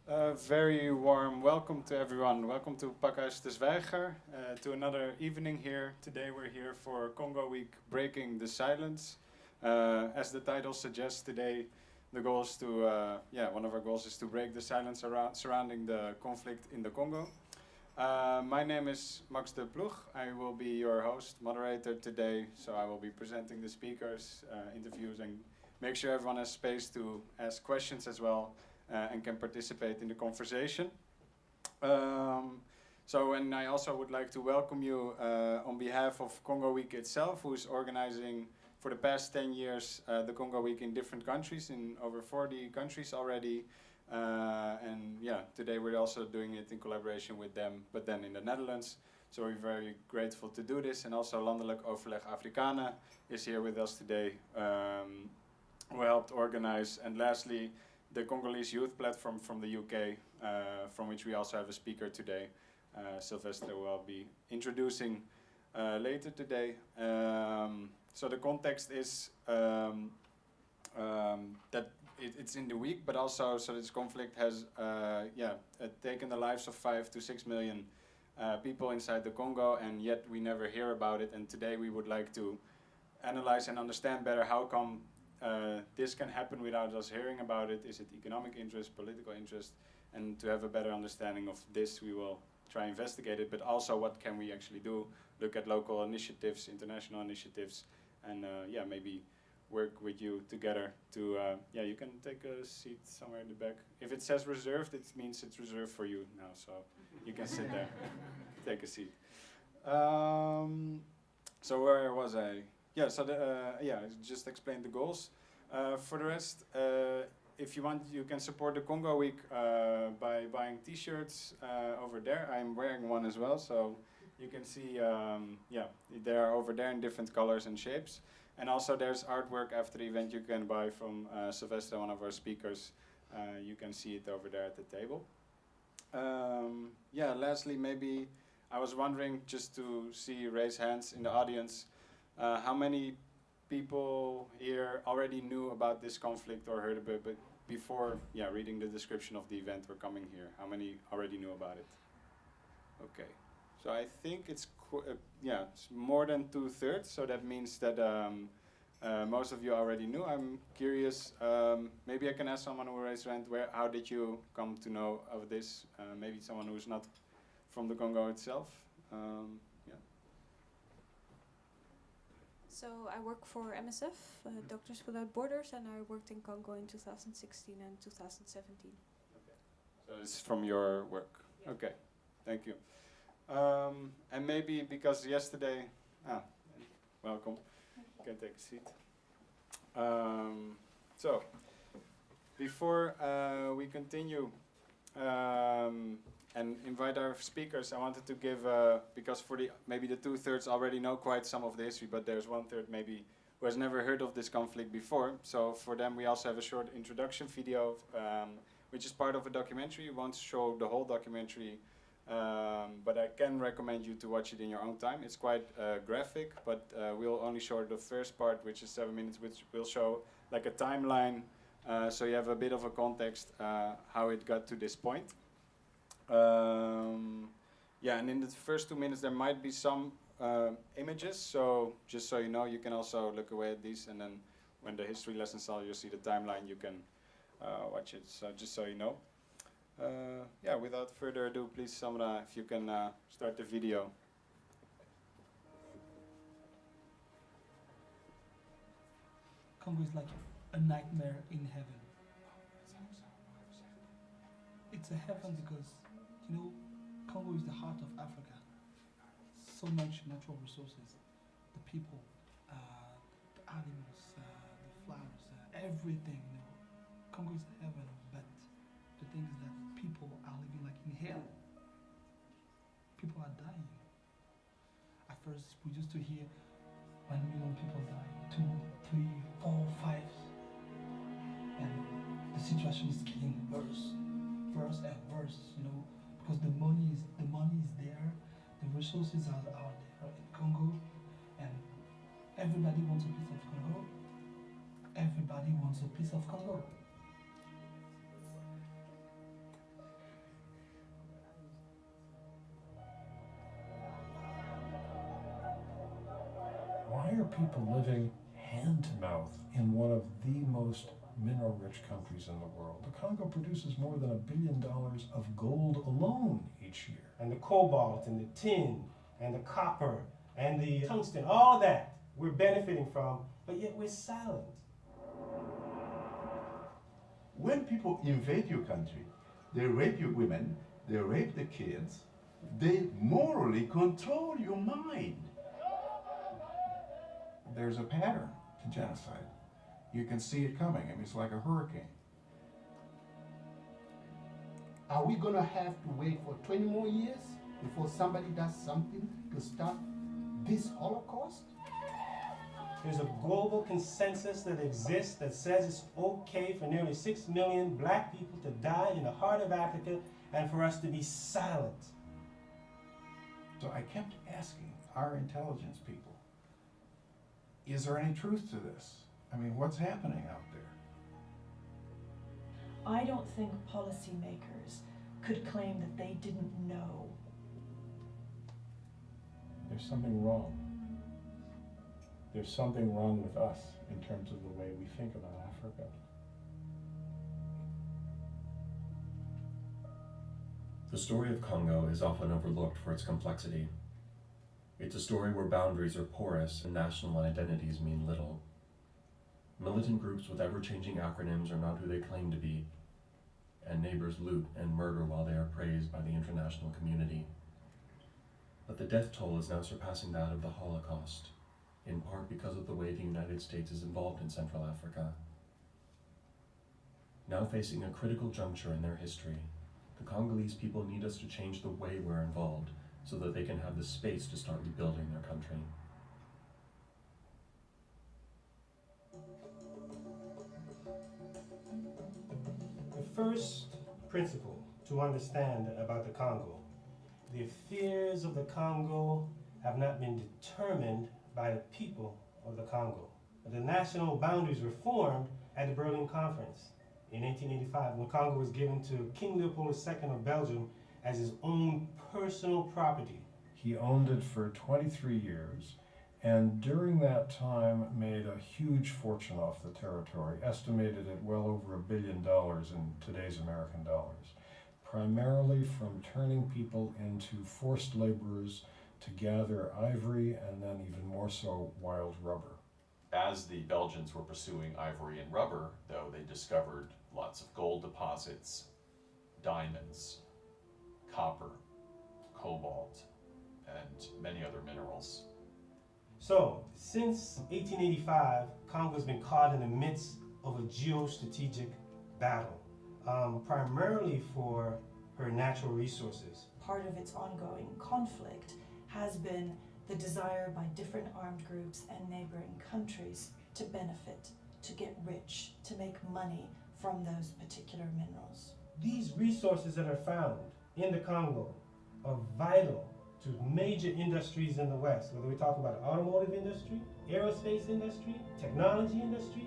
Very warm welcome to everyone. Welcome to Pakhuis de Zwijger, to another evening here. Today we're here for Congoweek, Breaking the Silence. As the title suggests, today the goal is to, one of our goals is to break the silence surrounding the conflict in the Congo. My name is Max de Ploeg. I will be your host, moderator today, so I will be presenting the speakers, interviews, and make sure everyone has space to ask questions as well. And can participate in the conversation. And I also would like to welcome you on behalf of Congoweek itself, who is organizing for the past 10 years the Congoweek in different countries, in over 40 countries already. Today we're also doing it in collaboration with them, but then in the Netherlands. So we're very grateful to do this. And also Landelijk Overleg Afrikanen is here with us today, who helped organize. And lastly, the Congolese youth platform from the UK, from which we also have a speaker today. Sylvester will be introducing later today. So the context is that it's in the week, but also so this conflict has taken the lives of 5 to 6 million people inside the Congo, and yet we never hear about it. And today we would like to analyze and understand better how come this can happen without us hearing about it. Is it economic interest, political interest? And to have a better understanding of this, we will try investigate it, but also what can we actually do? Look at local initiatives, international initiatives, and maybe work with you together to, you can take a seat somewhere in the back. If it says reserved, it means it's reserved for you now, so you can sit there, take a seat. So where was I? Just explain the goals. For the rest, if you want, you can support the Congoweek by buying T-shirts over there. I'm wearing one as well, so you can see, they are over there in different colors and shapes. And also there's artwork after the event you can buy from Sylvester, one of our speakers. You can see it over there at the table. Lastly, maybe I was wondering, just to see raise hands in the audience, how many people here already knew about this conflict or heard about it before reading the description of the event or coming here? How many already knew about it? Okay, so I think it's it's more than 2/3, so that means that most of you already knew. I'm curious, maybe I can ask someone who raised hand, how did you come to know of this? Maybe someone who's not from the Congo itself. So I work for MSF, Doctors Without Borders, and I worked in Congo in 2016 and 2017. Okay. So it's from your work. Yeah. Okay, thank you. And maybe because yesterday, welcome. You can take a seat. So before we continue and invite our speakers, I wanted to give, because for maybe the 2/3 already know quite some of the history, but there's 1/3 maybe who has never heard of this conflict before. So for them we also have a short introduction video, which is part of a documentary. We won't show the whole documentary, but I can recommend you to watch it in your own time. It's quite graphic, but we'll only show the first part, which is 7 minutes, which will show like a timeline, so you have a bit of a context how it got to this point. And in the first 2 minutes there might be some images, so just so you know, you can also look away at these, and then when the history lessons are, you'll see the timeline, you can watch it, so just so you know. Without further ado, please Samra, if you can start the video. Congo is like a nightmare in heaven. It's a heaven because, Congo is the heart of Africa. So much natural resources, the people, the animals, the flowers, everything. Congo is heaven, but the thing is that people are living like in hell. People are dying. At first, we used to hear 1 million people die, 2, 3, 4, 5, and the situation is getting worse and worse, because the money is there, the resources are there in Congo, and everybody wants a piece of Congo. Everybody wants a piece of Congo. people living hand to mouth in one of the most mineral-rich countries in the world. The Congo produces more than $1 billion of gold alone each year. And the cobalt and the tin and the copper and the tungsten, all that we're benefiting from, but yet we're silent. When people invade your country, they rape your women, they rape the kids, they morally control your mind. There's a pattern to genocide. You can see it coming. I mean, it's like a hurricane. Are we gonna have to wait for 20 more years before somebody does something to stop this Holocaust? There's a global consensus that exists that says it's okay for nearly 6 million black people to die in the heart of Africa and for us to be silent. So I kept asking our intelligence people, is there any truth to this? I mean, what's happening out there? I don't think policymakers could claim that they didn't know. There's something wrong. There's something wrong with us in terms of the way we think about Africa. The story of Congo is often overlooked for its complexity. It's a story where boundaries are porous and national identities mean little. Militant groups with ever-changing acronyms are not who they claim to be, and neighbors loot and murder while they are praised by the international community. But the death toll is now surpassing that of the Holocaust, in part because of the way the United States is involved in Central Africa. Now facing a critical juncture in their history, the Congolese people need us to change the way we're involved so that they can have the space to start rebuilding their country. The first principle to understand about the Congo: the affairs of the Congo have not been determined by the people of the Congo. The national boundaries were formed at the Berlin Conference in 1885 when Congo was given to King Leopold II of Belgium as his own personal property. He owned it for 23 years, and during that time made a huge fortune off the territory, estimated at well over $1 billion in today's American dollars, primarily from turning people into forced laborers to gather ivory and then even more so wild rubber. As the Belgians were pursuing ivory and rubber, though, they discovered lots of gold deposits, diamonds, copper, cobalt, and many other minerals. So, since 1885, Congo's been caught in the midst of a geostrategic battle, primarily for her natural resources. Part of its ongoing conflict has been the desire by different armed groups and neighboring countries to benefit, to get rich, to make money from those particular minerals. These resources that are found in the Congo are vital to major industries in the West, whether we talk about the automotive industry, aerospace industry, technology industry,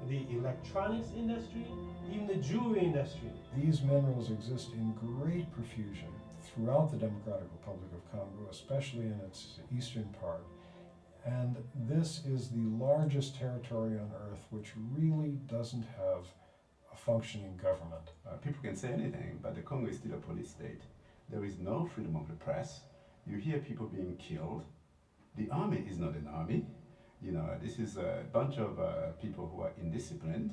the electronics industry, even the jewelry industry. These minerals exist in great profusion throughout the Democratic Republic of Congo, especially in its eastern part. And this is the largest territory on earth which really doesn't have a functioning government. People can say anything, but the Congo is still a police state. There is no freedom of the press. You hear people being killed. The army is not an army. You know, this is a bunch of people who are indisciplined,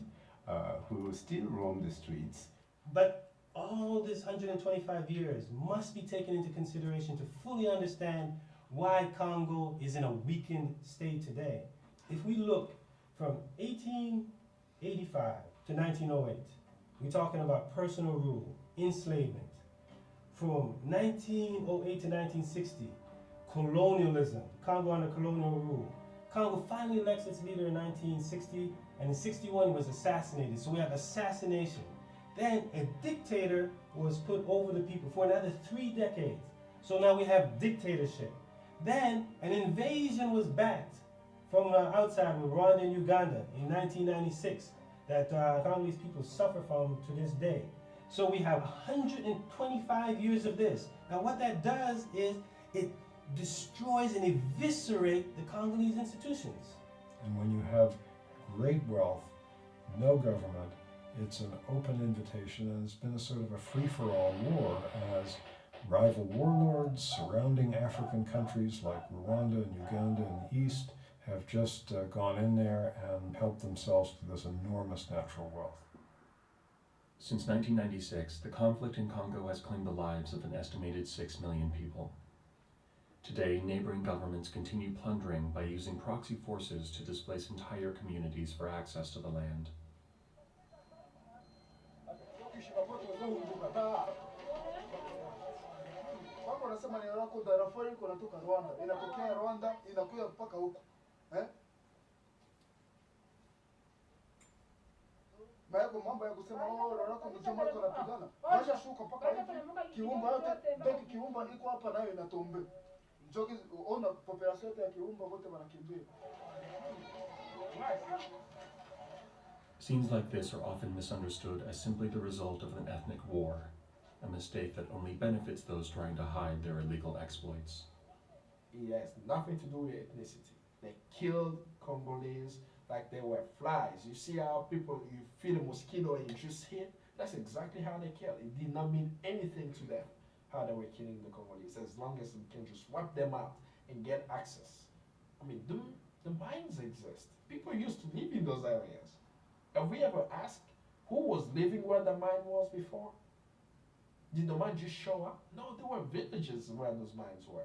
who still roam the streets. But all this 125 years must be taken into consideration to fully understand why Congo is in a weakened state today. If we look from 1885 to 1908, we're talking about personal rule, enslavement. From 1908 to 1960, colonialism, Congo under colonial rule. Congo finally elects its leader in 1960, and in 61 he was assassinated. So we have assassination. Then a dictator was put over the people for another 3 decades. So now we have dictatorship. Then an invasion was backed from outside with Rwanda and Uganda in 1996 that Congolese people suffer from to this day. So we have 125 years of this. Now what that does is it destroys and eviscerate the Congolese institutions. And when you have great wealth, no government, it's an open invitation, and it's been a sort of a free-for-all war as rival warlords surrounding African countries like Rwanda and Uganda in the east have just gone in there and helped themselves to this enormous natural wealth. Since 1996, the conflict in Congo has claimed the lives of an estimated 6 million people. Today, neighboring governments continue plundering by using proxy forces to displace entire communities for access to the land. Mambo ya kusema Rwanda mjomba iko napigana. Basha shuka mpaka Kiumba yote, ndio Kiumba iko hapa nayo inatombe. Njoki ona population yote ya Kiumba wote wanakimbia. Scenes like this are often misunderstood as simply the result of an ethnic war, a mistake that only benefits those trying to hide their illegal exploits. It has nothing to do with ethnicity. They killed Congolese like they were flies. You see how people, you feel a mosquito and you just hit? That's exactly how they killed. It did not mean anything to them how they were killing the Congolese, as long as we can just wipe them out and get access. I mean, the mines exist. People used to live in those areas. Have we ever asked who was living where the mine was before? Did the mine just show up? No, there were villages where those mines were.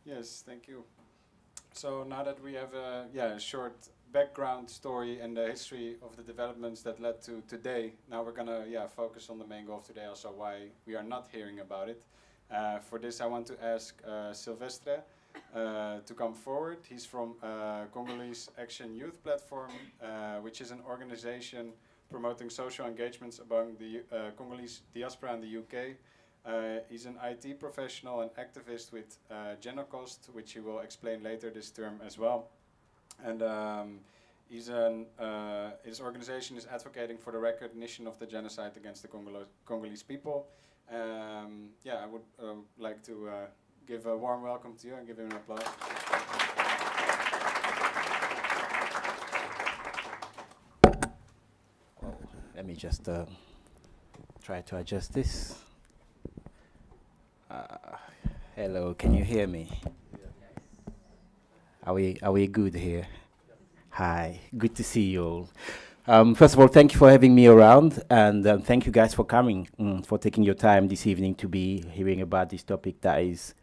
Yes, thank you. So now that we have a short background story and the history of the developments that led to today, now we're gonna focus on the main goal of today, also why we are not hearing about it. For this, I want to ask Silvestre to come forward. He's from Congolese Action Youth Platform, which is an organization promoting social engagements among the Congolese diaspora in the UK. He's an IT professional and activist with Genocost, which he will explain later this term as well. And his organization is advocating for the recognition of the genocide against the Congolese people. I would like to give a warm welcome to you and give him an applause. Let me just try to adjust this. Hello, can you hear me? Are we good here? Hi, good to see you all. First of all, thank you for having me around, and thank you guys for coming, for taking your time this evening to be hearing about this topic that is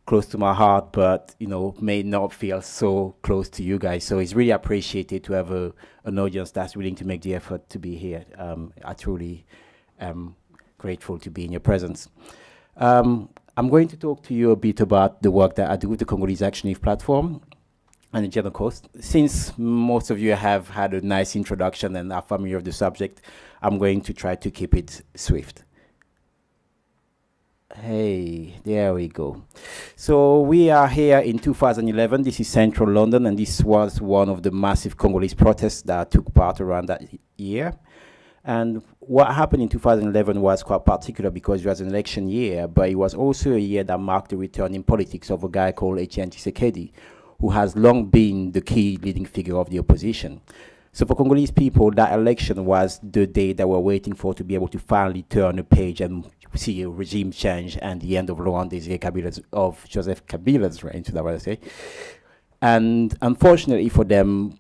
close to my heart, but may not feel so close to you guys. So it's really appreciated to have an audience that's willing to make the effort to be here. I truly am grateful to be in your presence. I'm going to talk to you a bit about the work that I do with the Congolese Action Youth Platform and the Genocost. Since most of you have had a nice introduction and are familiar with the subject, I'm going to try to keep it swift. Hey, there we go. So we are here in 2011. This is central London, and this was one of the massive Congolese protests that took part around that year. And what happened in 2011 was quite particular because it was an election year, but it was also a year that marked the return in politics of a guy called Etienne Tshisekedi, who has long been the key leading figure of the opposition. So for Congolese people, that election was the day that we're waiting for to be able to finally turn a page and see a regime change and the end of Joseph Kabila's reign, should I want to say. And unfortunately for them,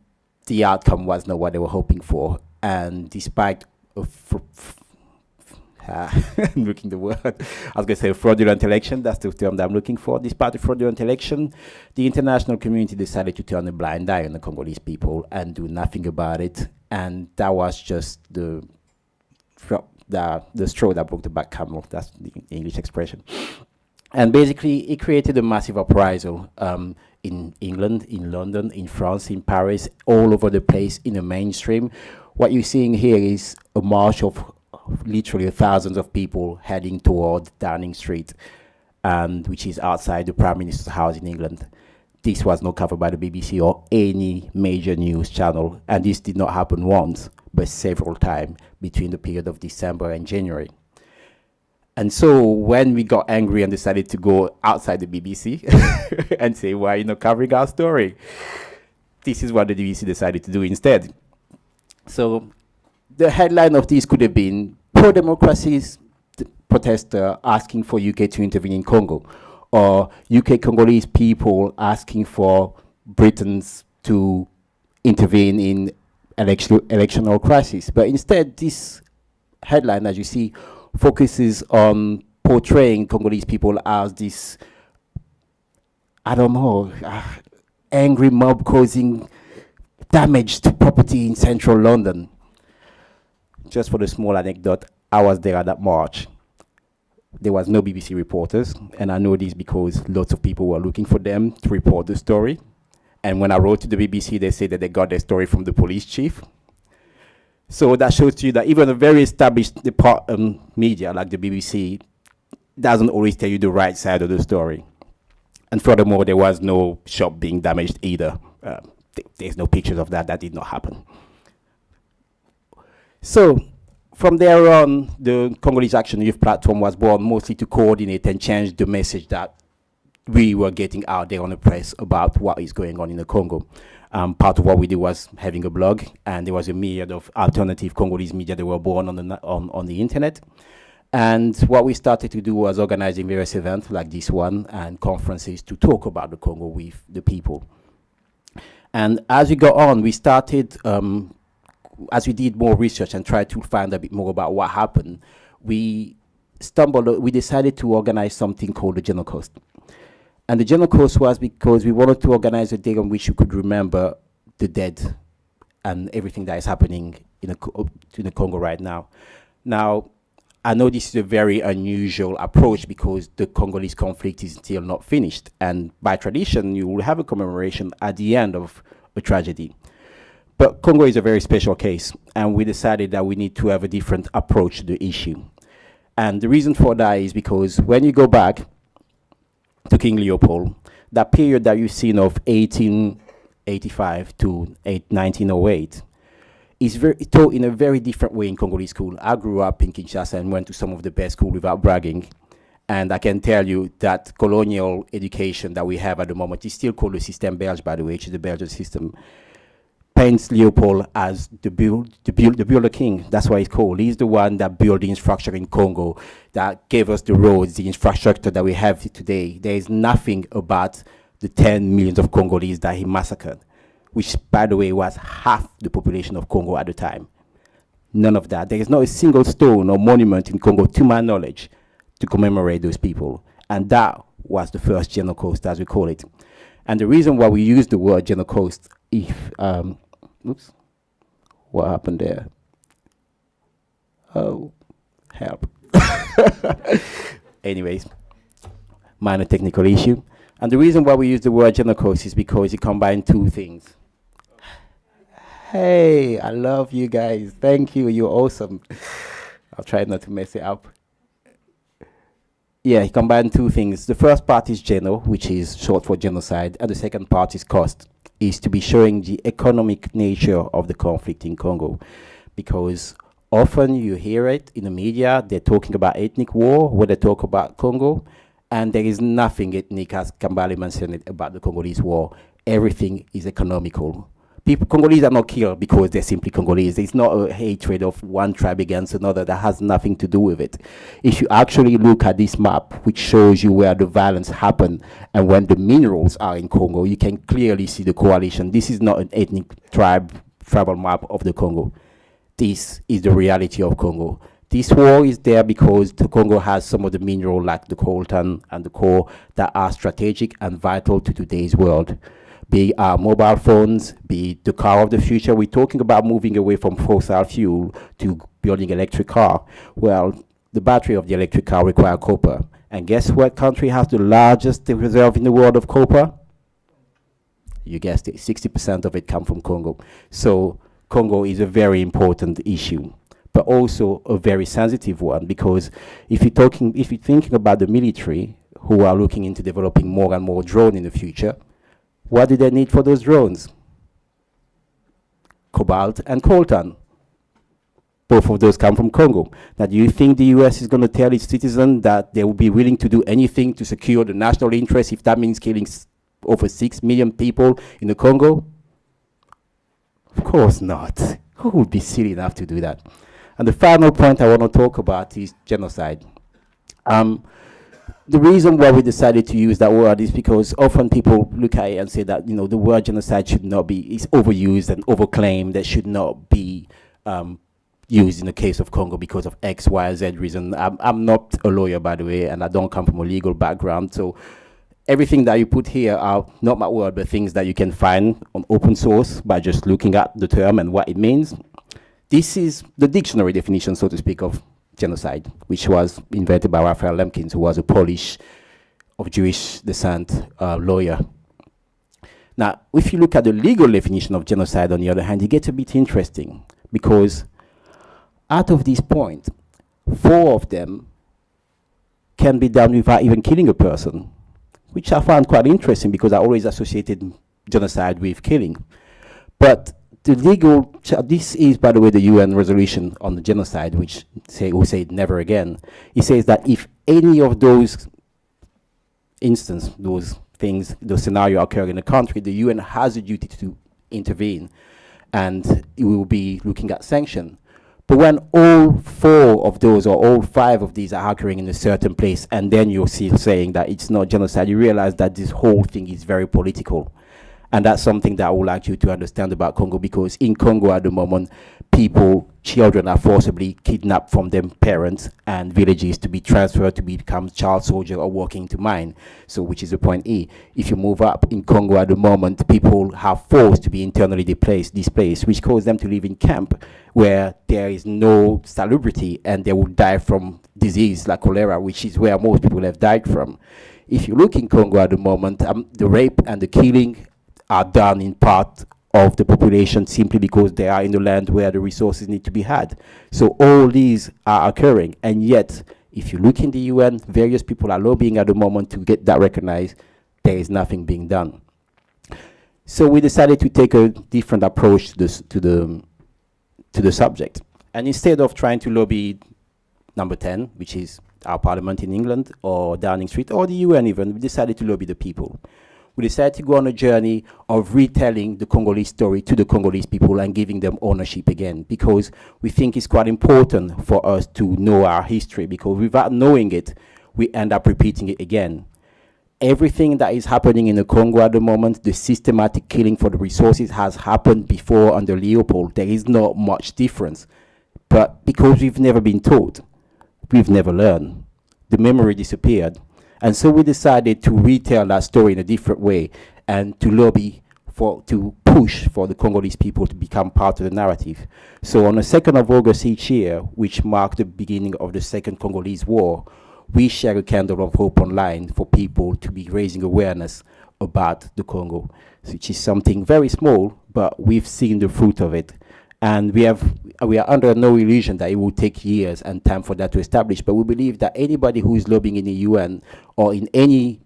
the outcome was not what they were hoping for. And despite I'm looking the word, I was going to say fraudulent election, that's the term that I'm looking for. Despite the fraudulent election, the international community decided to turn a blind eye on the Congolese people and do nothing about it. And that was just the straw that broke the back camel, that's the English expression. And basically, it created a massive uprisal in England, in London, in France, in Paris, all over the place in the mainstream. What you're seeing here is a march of literally thousands of people heading toward Downing Street, which is outside the Prime Minister's house in England. this was not covered by the BBC or any major news channel. And this did not happen once, but several times between the period of December and January. And so when we got angry and decided to go outside the BBC and say, why are you not covering our story? This is what the BBC decided to do instead. So the headline of this could have been, pro-democracies protester asking for UK to intervene in Congo, or UK Congolese people asking for Britons to intervene in electoral crisis. But instead, this headline, as you see, focuses on portraying Congolese people as this, I don't know, angry mob causing damage to property in central London. Just for the small anecdote, I was there at that march. There was no BBC reporters, and I know this because lots of people were looking for them to report the story. And when I wrote to the BBC, they said that they got their story from the police chief. So that shows you that even a very established media like the BBC doesn't always tell you the right side of the story. And furthermore, there was no shop being damaged either. There's no pictures of that. That did not happen. So from there on, the Congolese Action Youth Platform was born mostly to coordinate and change the message that we were getting out there on the press about what is going on in the Congo. Part of what we did was having a blog, and there was a myriad of alternative Congolese media that were born on the internet. And what we started to do was organizing various events like this one and conferences to talk about the Congo with the people. And as we go on, we started, as we did more research and tried to find a bit more about what happened, we decided to organize something called the Genocost. And the Genocost was because we wanted to organize a day on which you could remember the dead and everything that is happening in the Congo right now. Now, I know this is a very unusual approach because the Congolese conflict is still not finished. And by tradition, you will have a commemoration at the end of a tragedy. But Congo is a very special case, and we decided that we need to have a different approach to the issue. And the reason for that is because when you go back to King Leopold, that period that you've seen of 1885 to 1908 is taught in a very different way in Congolese school. I grew up in Kinshasa and went to some of the best schools without bragging. And I can tell you that colonial education that we have at the moment is still called the Système Belge, by the way, which is the Belgian system, paints Leopold as the builder king. That's why he's called. He's the one that built the infrastructure in Congo, that gave us the roads, the infrastructure that we have today. There is nothing about the 10 millions of Congolese that he massacred, which, by the way, was half the population of Congo at the time. None of that. There is not a single stone or monument in Congo, to my knowledge, to commemorate those people. And that was the first Genocost, as we call it. And the reason why we use the word Genocost, oops, what happened there? Oh, help. Anyways, minor technical issue. And the reason why we use the word Genocost is because it combines two things. Hey, I love you guys. Thank you, you're awesome. I'll try not to mess it up. Yeah, he combined two things. The first part is geno, which is short for genocide, and the second part is cost, is to be showing the economic nature of the conflict in Congo. Because often you hear it in the media, they're talking about ethnic war, when they talk about Congo, and there is nothing ethnic, as Kambale mentioned about the Congolese war. Everything is economical. Congolese are not killed because they're simply Congolese. It's not a hatred of one tribe against another. That has nothing to do with it. If you actually look at this map, which shows you where the violence happened and when the minerals are in Congo, you can clearly see the coalition. This is not an ethnic tribal map of the Congo. This is the reality of Congo. This war is there because the Congo has some of the minerals like the coltan and the coal that are strategic and vital to today's world. Be our mobile phones, be the car of the future. We're talking about moving away from fossil fuel to building electric car. Well, the battery of the electric car requires copper. And guess what country has the largest reserve in the world of copper? You guessed it, 60% of it comes from Congo. So Congo is a very important issue, but also a very sensitive one, because if you're thinking about the military who are looking into developing more and more drone in the future, What do they need for those drones? Cobalt and coltan. Both of those come from Congo. Now, do you think the US is going to tell its citizens that they will be willing to do anything to secure the national interest if that means killing over 6 million people in the Congo? Of course not. Who would be silly enough to do that? And the final point I want to talk about is genocide. The reason why we decided to use that word is because often people look at it and say that, you know, the word genocide should not be, is overused and overclaimed, that should not be used in the case of Congo because of X, Y, Z reason. I'm not a lawyer, by the way, and I don't come from a legal background, so everything that you put here are not my word, but things that you can find on open source by just looking at the term and what it means. This is the dictionary definition, so to speak, of genocide, which was invented by Raphael Lemkins, who was a Polish of Jewish descent lawyer. Now, if you look at the legal definition of genocide, on the other hand, it gets a bit interesting, because out of these points, 4 of them can be done without even killing a person, which I found quite interesting because I always associated genocide with killing. But the legal, this is, by the way, the UN resolution on the genocide, which will say never again. It says that if any of those instances, those things, those scenarios occur in a country, the UN has a duty to intervene, and it will be looking at sanction. But when all 4 of those or all 5 of these are occurring in a certain place, and then you're still saying that it's not genocide, you realize that this whole thing is very political. And that's something that I would like you to understand about Congo, because in Congo at the moment, children are forcibly kidnapped from their parents and villages to be transferred to become child soldier or working to mine. So, which is the point E. If you move up in Congo at the moment, people are forced to be internally displaced, which causes them to live in camp where there is no salubrity, and they will die from disease like cholera, which is where most people have died from. If you look in Congo at the moment, the rape and the killing are done in part of the population simply because they are in the land where the resources need to be had. So all these are occurring, and yet, if you look in the UN, various people are lobbying at the moment to get that recognized. There is nothing being done. So we decided to take a different approach to the subject. And instead of trying to lobby number 10, which is our parliament in England, or Downing Street, or the UN even, we decided to lobby the people. We decided to go on a journey of retelling the Congolese story to the Congolese people and giving them ownership again, because we think it's quite important for us to know our history, because without knowing it, we end up repeating it again. Everything that is happening in the Congo at the moment, the systematic killing for the resources, has happened before under Leopold. There is not much difference. But because we've never been taught, we've never learned. The memory disappeared. And so we decided to retell that story in a different way and to lobby to push for the Congolese people to become part of the narrative. So on the 2nd of August each year, which marked the beginning of the Second Congolese War, we share a candle of hope online for people to be raising awareness about the Congo, which is something very small, but we've seen the fruit of it. And we are under no illusion that it will take years and time for that to establish, but we believe that anybody who is lobbying in the UN or in any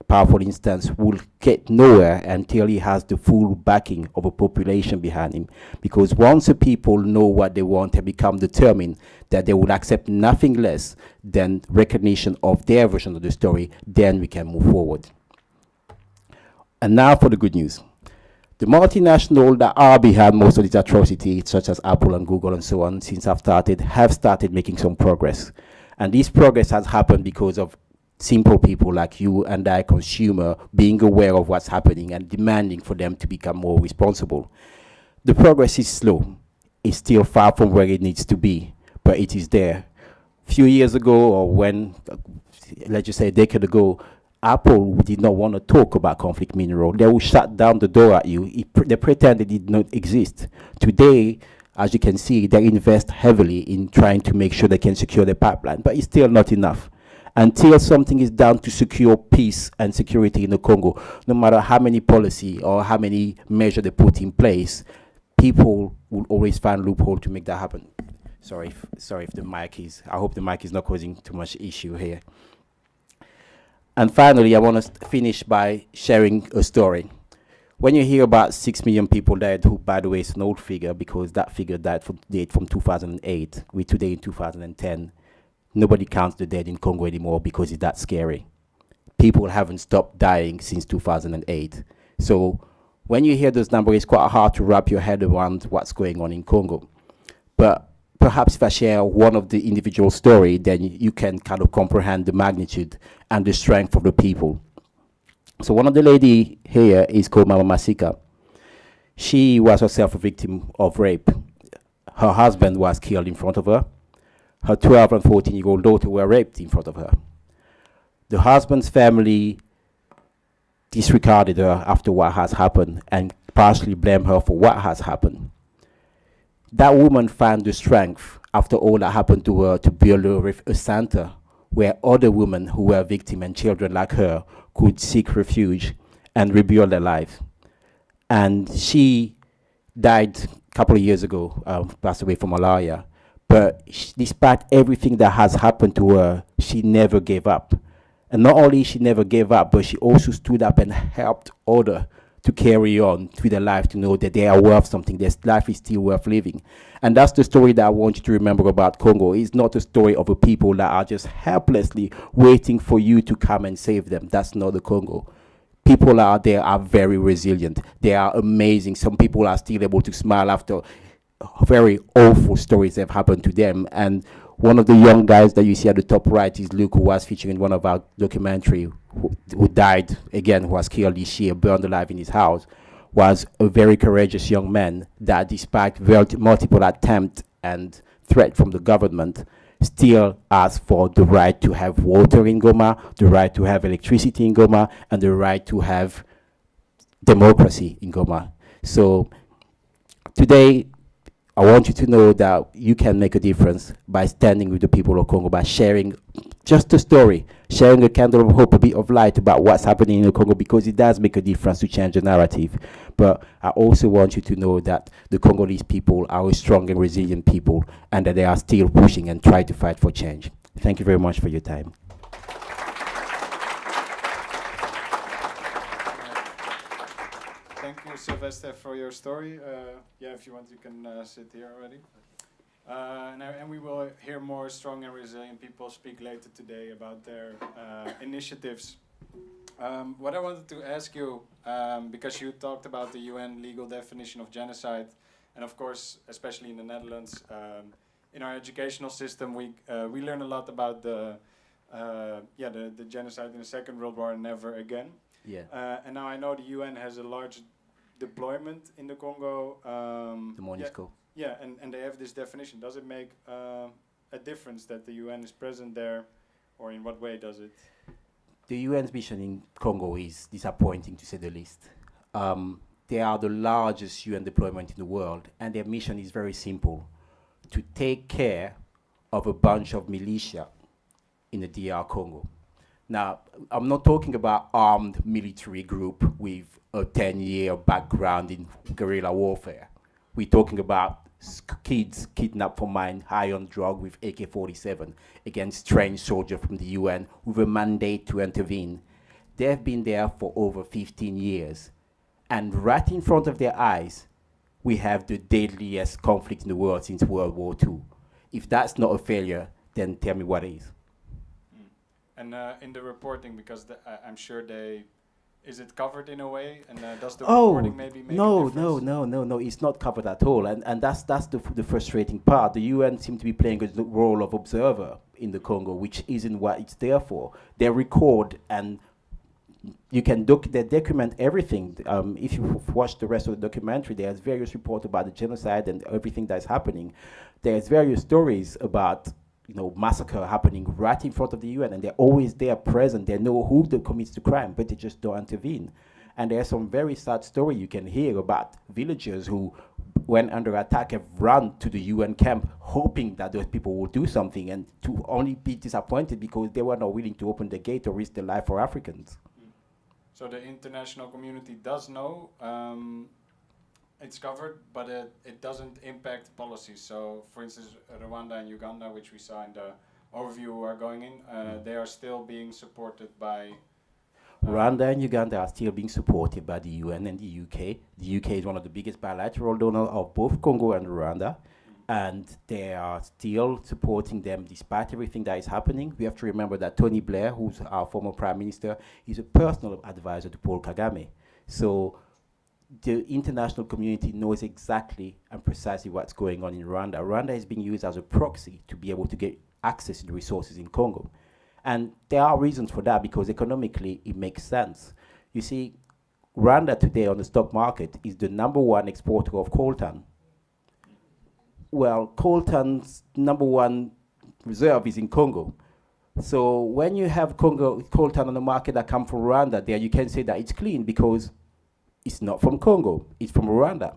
powerful instance will get nowhere until he has the full backing of a population behind him. Because once the people know what they want and become determined that they will accept nothing less than recognition of their version of the story, then we can move forward. And now for the good news. The multinationals that are behind most of these atrocities, such as Apple and Google and so on, since I've started, have started making some progress. And this progress has happened because of simple people like you and I, consumer, being aware of what's happening and demanding for them to become more responsible. The progress is slow. It's still far from where it needs to be, but it is there. A few years ago, or when, let's just say a decade ago, Apple did not want to talk about conflict mineral. They will shut down the door at you. They pretend it did not exist. Today, as you can see, they invest heavily in trying to make sure they can secure the pipeline, but it's still not enough. Until something is done to secure peace and security in the Congo, no matter how many policy or how many measures they put in place, people will always find loophole to make that happen. Sorry if the mic is, I hope the mic is not causing too much issue here. And finally, I want to finish by sharing a story. when you hear about 6 million people dead, who, by the way, is an old figure because that figure date from 2008, we're today in 2010, nobody counts the dead in Congo anymore because it's that scary. People haven't stopped dying since 2008. So when you hear those numbers, it's quite hard to wrap your head around what's going on in Congo. But perhaps if I share one of the individual story, then you can kind of comprehend the magnitude and the strength of the people. So one of the lady here is called Mohammed Seeker. She was herself a victim of rape. Her husband was killed in front of her. Her 12 and 14-year-old daughter were raped in front of her. The husband's family disregarded her after what has happened and partially blame her for what has happened. That woman found the strength after all that happened to her to build a center where other women who were victims and children like her could seek refuge and rebuild their life. And she died a couple of years ago, passed away from malaria. But despite everything that has happened to her, she never gave up. And not only she never gave up, but she also stood up and helped others to carry on with their life, to know that they are worth something, their life is still worth living. And that's the story that I want you to remember about Congo. It's not a story of a people that are just helplessly waiting for you to come and save them. That's not the Congo. People out there are very resilient. They are amazing. Some people are still able to smile after very awful stories that have happened to them. And one of the young guys that you see at the top right is Luke, who was featured in one of our documentary, who died again, who was killed this year, burned alive in his house, was a very courageous young man that, despite multiple attempts and threat from the government, still asked for the right to have water in Goma, the right to have electricity in Goma, and the right to have democracy in Goma. So today, I want you to know that you can make a difference by standing with the people of Congo, by sharing just a story, sharing a candle of hope, a bit of light about what's happening in the Congo, because it does make a difference to change the narrative. But I also want you to know that the Congolese people are a strong and resilient people, and that they are still pushing and trying to fight for change. Thank you very much for your time. Thank you, Sylvester, for your story. Yeah, if you want, you can sit here already. And we will hear more strong and resilient people speak later today about their initiatives. What I wanted to ask you, because you talked about the UN legal definition of genocide, and of course, especially in the Netherlands, in our educational system, we learn a lot about the genocide in the Second World War and never again. Yeah. And now I know the UN has a large deployment in the Congo. The MONUSCO. Yeah, and they have this definition. Does it make a difference that the UN is present there, or in what way does it? The UN's mission in Congo is disappointing, to say the least. They are the largest UN deployment in the world, and their mission is very simple: to take care of a bunch of militia in the DR Congo. Now, I'm not talking about armed military group with a 10-year background in guerrilla warfare. We're talking about kids kidnapped from mine, high on drug with AK-47 against trained soldiers from the UN with a mandate to intervene. They've been there for over 15 years. And right in front of their eyes, we have the deadliest conflict in the world since World War II. If that's not a failure, then tell me what is. And in the reporting, because I'm sure is it covered in a way? And does the reporting maybe make a difference? No, it's not covered at all. And that's the frustrating part. The UN seems to be playing a role of observer in the Congo, which isn't what it's there for. They record, and you can they document everything. If you watch the rest of the documentary, there's various reports about the genocide and everything that's happening. There's various stories about massacre happening right in front of the UN, and they're always there present. They know who commits the crime, but they just don't intervene. And there's some very sad story you can hear about villagers who, when under attack, have run to the UN camp hoping that those people will do something, and to only be disappointed because they were not willing to open the gate or risk their life for Africans. So the international community does know it's covered, but it doesn't impact policies. So, for instance, Rwanda and Uganda, which we saw in the overview are going in, they are still being supported by... Rwanda and Uganda are still being supported by the UN and the UK. The UK is one of the biggest bilateral donors of both Congo and Rwanda, and they are still supporting them despite everything that is happening. We have to remember that Tony Blair, who's our former prime minister, is a personal advisor to Paul Kagame. So the international community knows exactly and precisely what's going on in Rwanda. Rwanda is being used as a proxy to be able to get access to the resources in Congo. And there are reasons for that, because economically it makes sense. You see, Rwanda today on the stock market is the #1 exporter of coltan. Well, coltan's #1 reserve is in Congo. So when you have coltan on the market that come from Rwanda, there you can say that it's clean because it's not from Congo, it's from Rwanda.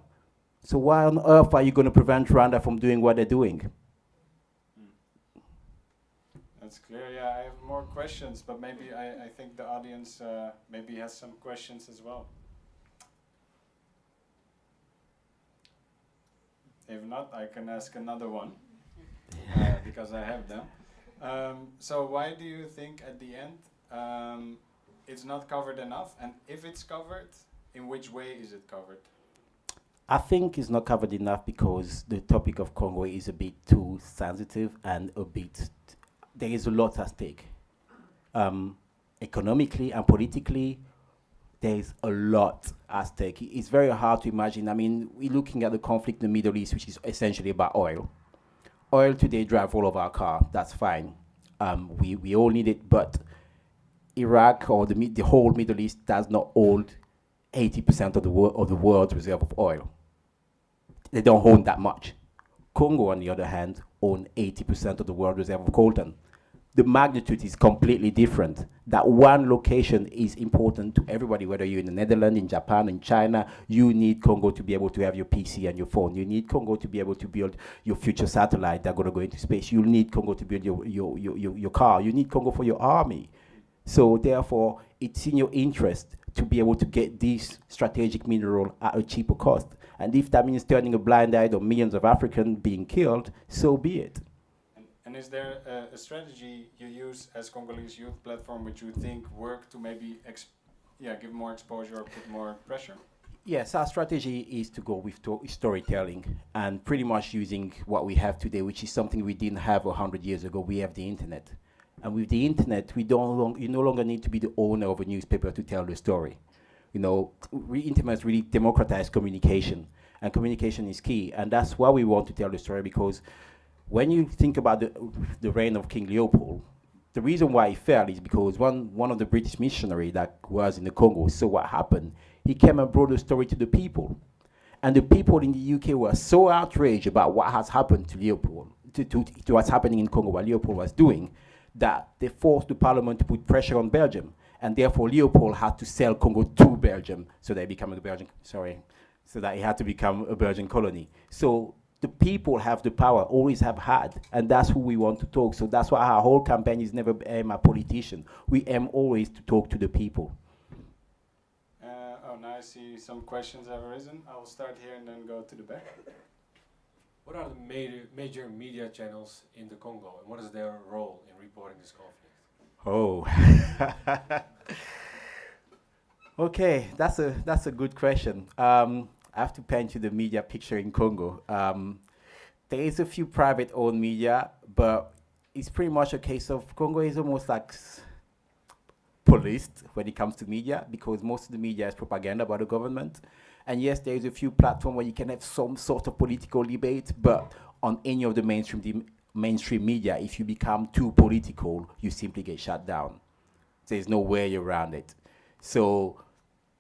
So why on earth are you going to prevent Rwanda from doing what they're doing? That's clear. Yeah, I have more questions, but maybe I think the audience maybe has some questions as well. If not, I can ask another one because I have them. So why do you think at the end it's not covered enough? And if it's covered, in which way is it covered? I think it's not covered enough because the topic of Congo is a bit too sensitive and a bit, there is a lot at stake. Economically and politically, there is a lot at stake. It's very hard to imagine. I mean, we're looking at the conflict in the Middle East, which is essentially about oil. Oil today drives all of our car, that's fine. We all need it, but Iraq or the whole Middle East does not hold 80% of the world's reserve of oil. They don't own that much. Congo, on the other hand, own 80% of the world reserve of coltan. The magnitude is completely different. That one location is important to everybody, whether you're in the Netherlands, in Japan, in China. You need Congo to be able to have your PC and your phone. You need Congo to be able to build your future satellite that's going to go into space. You need Congo to build your car. You need Congo for your army. So therefore, it's in your interest to be able to get this strategic mineral at a cheaper cost. And if that means turning a blind eye to millions of Africans being killed, so be it. And is there a strategy you use as Congolese Youth Platform which you think work to maybe give more exposure or put more pressure? Yes, our strategy is to go with storytelling and pretty much using what we have today, which is something we didn't have 100 years ago. We have the internet. And with the internet, you no longer need to be the owner of a newspaper to tell the story. You know, internet has really democratized communication, and communication is key. And that's why we want to tell the story, because when you think about the reign of King Leopold, the reason why he fell is because one of the British missionaries that was in the Congo saw what happened. He came and brought the story to the people. And the people in the UK were so outraged about what has happened to Leopold, to what's happening in Congo, what Leopold was doing, that they forced the parliament to put pressure on Belgium. And therefore Leopold had to sell Congo to Belgium so that he had to become a Belgian colony. So the people have the power, always have had, and that's who we want to talk. So that's why our whole campaign is never aim at politicians. We aim always to talk to the people. Now I see some questions have arisen. I will start here and then go to the back. What are the major media channels in the Congo, and what is their role in reporting this conflict? Oh, okay, that's a good question. I have to paint you the media picture in Congo. There is a few private-owned media, but it's pretty much a case of Congo is almost like policed when it comes to media, because most of the media is propaganda by the government. And yes, there is a few platforms where you can have some sort of political debate, but on any of the mainstream media, if you become too political, you simply get shut down. There's no way around it. So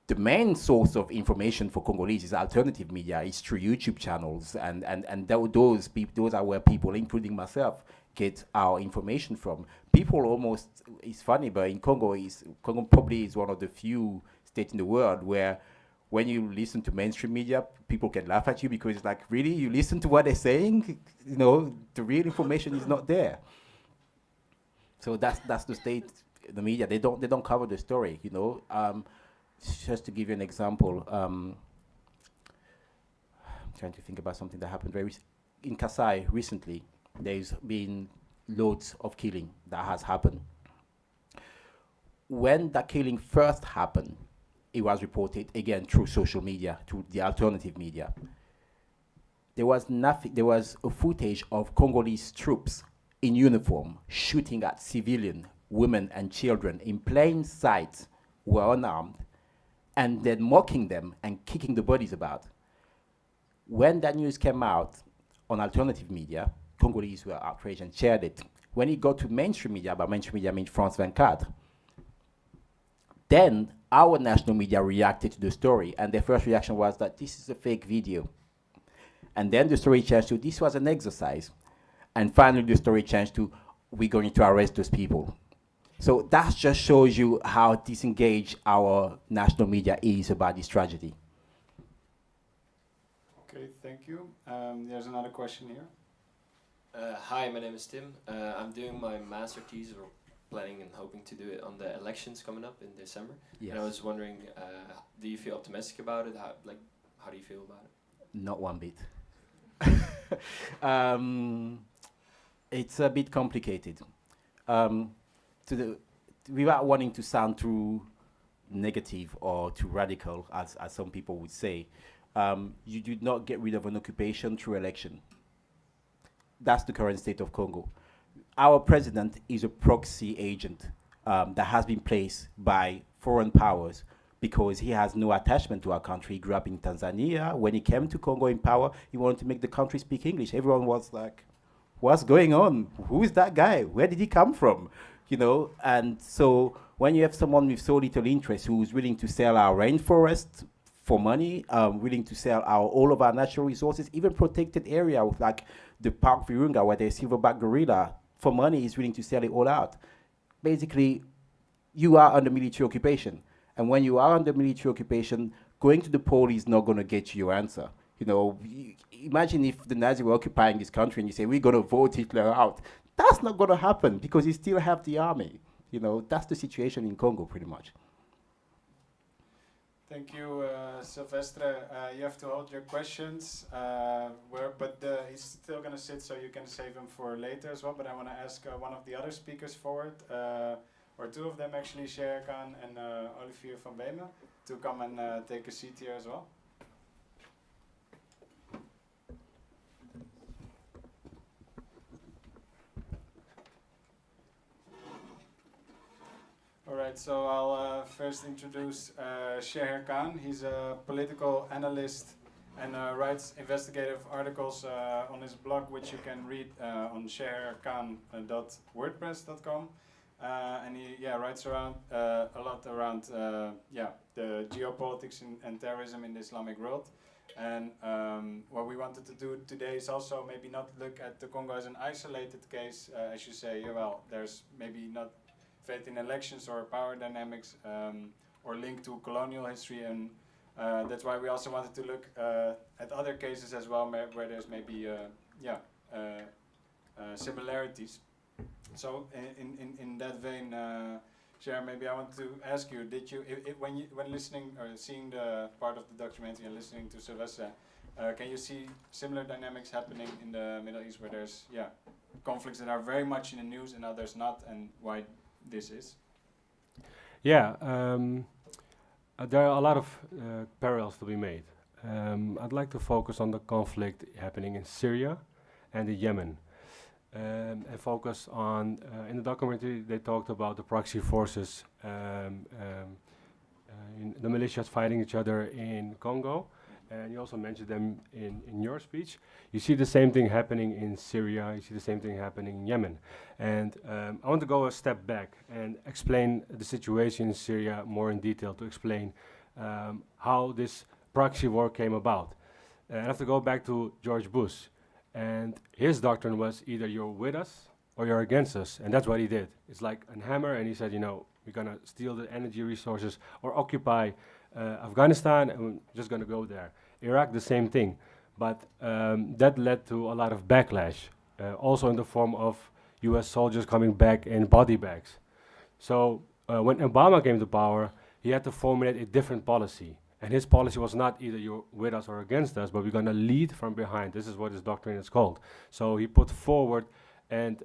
the main source of information for Congolese is alternative media. It's through YouTube channels, and those are where people, including myself, get our information from. People almost, it's funny, but in Congo probably is one of the few states in the world where when you listen to mainstream media, people can laugh at you because it's like, really, you listen to what they're saying? You know, the real information is not there. So that's the state, the media. They don't cover the story. You know, just to give you an example, I'm trying to think about something that happened in Kasai recently. There's been loads of killing that has happened. when the killing first happened, it was reported again through social media, through the alternative media. There was nothing. There was a footage of Congolese troops in uniform shooting at civilian women and children in plain sight, who were unarmed, and then mocking them and kicking the bodies about. When that news came out on alternative media, Congolese were outraged and shared it. When it got to mainstream media, by mainstream media I mean France 24, then our national media reacted to the story, and their first reaction was that this is a fake video. And then the story changed to this was an exercise. And finally the story changed to we're going to arrest those people. So that just shows you how disengaged our national media is about this tragedy. Okay, thank you. There's another question here. Hi, my name is Tim. I'm doing my master thesis, or planning and hoping to do it on the elections coming up in December. Yes. And I was wondering, do you feel optimistic about it? How do you feel about it? Not one bit. It's a bit complicated. Without wanting to sound too negative or too radical, as some people would say, you do not get rid of an occupation through election. That's the current state of Congo. Our president is a proxy agent that has been placed by foreign powers because he has no attachment to our country. He grew up in Tanzania. When he came to Congo in power, he wanted to make the country speak English. Everyone was like, what's going on? Who is that guy? Where did he come from? You know, and so when you have someone with so little interest who's willing to sell our rainforest for money, willing to sell all of our natural resources, even protected area with like the Park Virunga where there's silverback gorilla, for money he's willing to sell it all out. Basically, you are under military occupation. And when you are under military occupation, going to the poll is not going to get you your answer. You know, imagine if the Nazis were occupying this country and you say, we're going to vote Hitler out. That's not going to happen because you still have the army. You know, that's the situation in Congo pretty much. Thank you, Silvestre. You have to hold your questions, but he's still going to sit, so you can save him for later as well. But I want to ask one of the other speakers forward, or two of them actually, Zwijger and Olivier van Beemen, to come and take a seat here as well. Alright, so I'll first introduce Zwijger. He's a political analyst and writes investigative articles on his blog, which you can read on zwijgerkhan.wordpress.com. And he writes around a lot around the geopolitics and terrorism in the Islamic world. And what we wanted to do today is also maybe not look at the Congo as an isolated case, as you say, well, there's maybe not fate in elections or power dynamics or linked to colonial history, and that's why we also wanted to look at other cases as well where there's maybe similarities. So in that vein, Zwijger, maybe I want to ask you: did you, when listening or seeing the part of the documentary and listening to Silvestre, can you see similar dynamics happening in the Middle East where there's conflicts that are very much in the news and others not, and why this is? Yeah, there are a lot of parallels to be made. I'd like to focus on the conflict happening in Syria and in Yemen. And focus on, in the documentary they talked about the proxy forces, the militias fighting each other in Congo, and you also mentioned them in your speech. You see the same thing happening in Syria, you see the same thing happening in Yemen. And I want to go a step back and explain the situation in Syria more in detail, to explain how this proxy war came about. I have to go back to George Bush. And his doctrine was either you're with us or you're against us. And that's what he did. It's like a hammer, and he said, you know, we're going to steal the energy resources or occupy Afghanistan, and we're just going to go there. Iraq, the same thing. But that led to a lot of backlash, also in the form of US soldiers coming back in body bags. So when Obama came to power, he had to formulate a different policy. And his policy was not either you're with us or against us, but we're going to lead from behind. This is what his doctrine is called. So he put forward and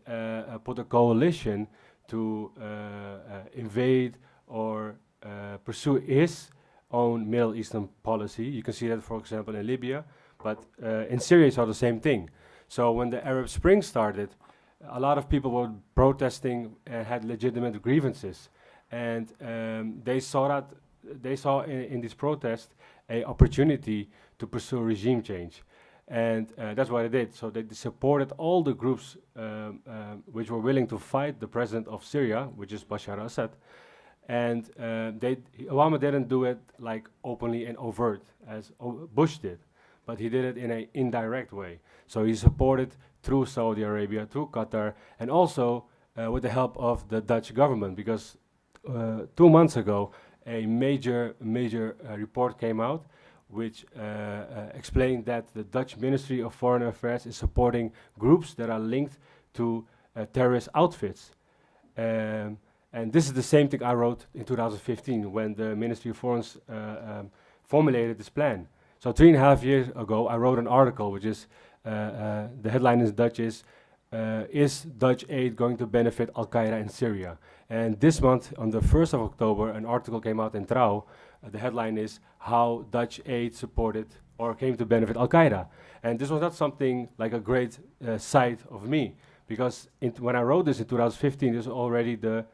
put a coalition to invade or pursue his own Middle Eastern policy. You can see that, for example, in Libya, but in Syria it's all the same thing. So when the Arab Spring started, a lot of people were protesting and had legitimate grievances, and they saw in this protest a opportunity to pursue regime change, and that's what they did. So they supported all the groups which were willing to fight the president of Syria, which is Bashar al-Assad, and Obama didn't do it like openly and overt as Bush did, but he did it in an indirect way. So he supported through Saudi Arabia, through Qatar, and also with the help of the Dutch government, because 2 months ago a major report came out which explained that the Dutch Ministry of Foreign Affairs is supporting groups that are linked to terrorist outfits. And this is the same thing I wrote in 2015 when the Ministry of Foreign formulated this plan. So 3.5 years ago, I wrote an article, which is, the headline in Dutch is Dutch aid going to benefit Al-Qaeda in Syria? And this month, on the 1st of October, an article came out in Trouw. The headline is How Dutch Aid Supported or Came to Benefit Al-Qaeda. And this was not something like a great sight of me, because when I wrote this in 2015, this was already the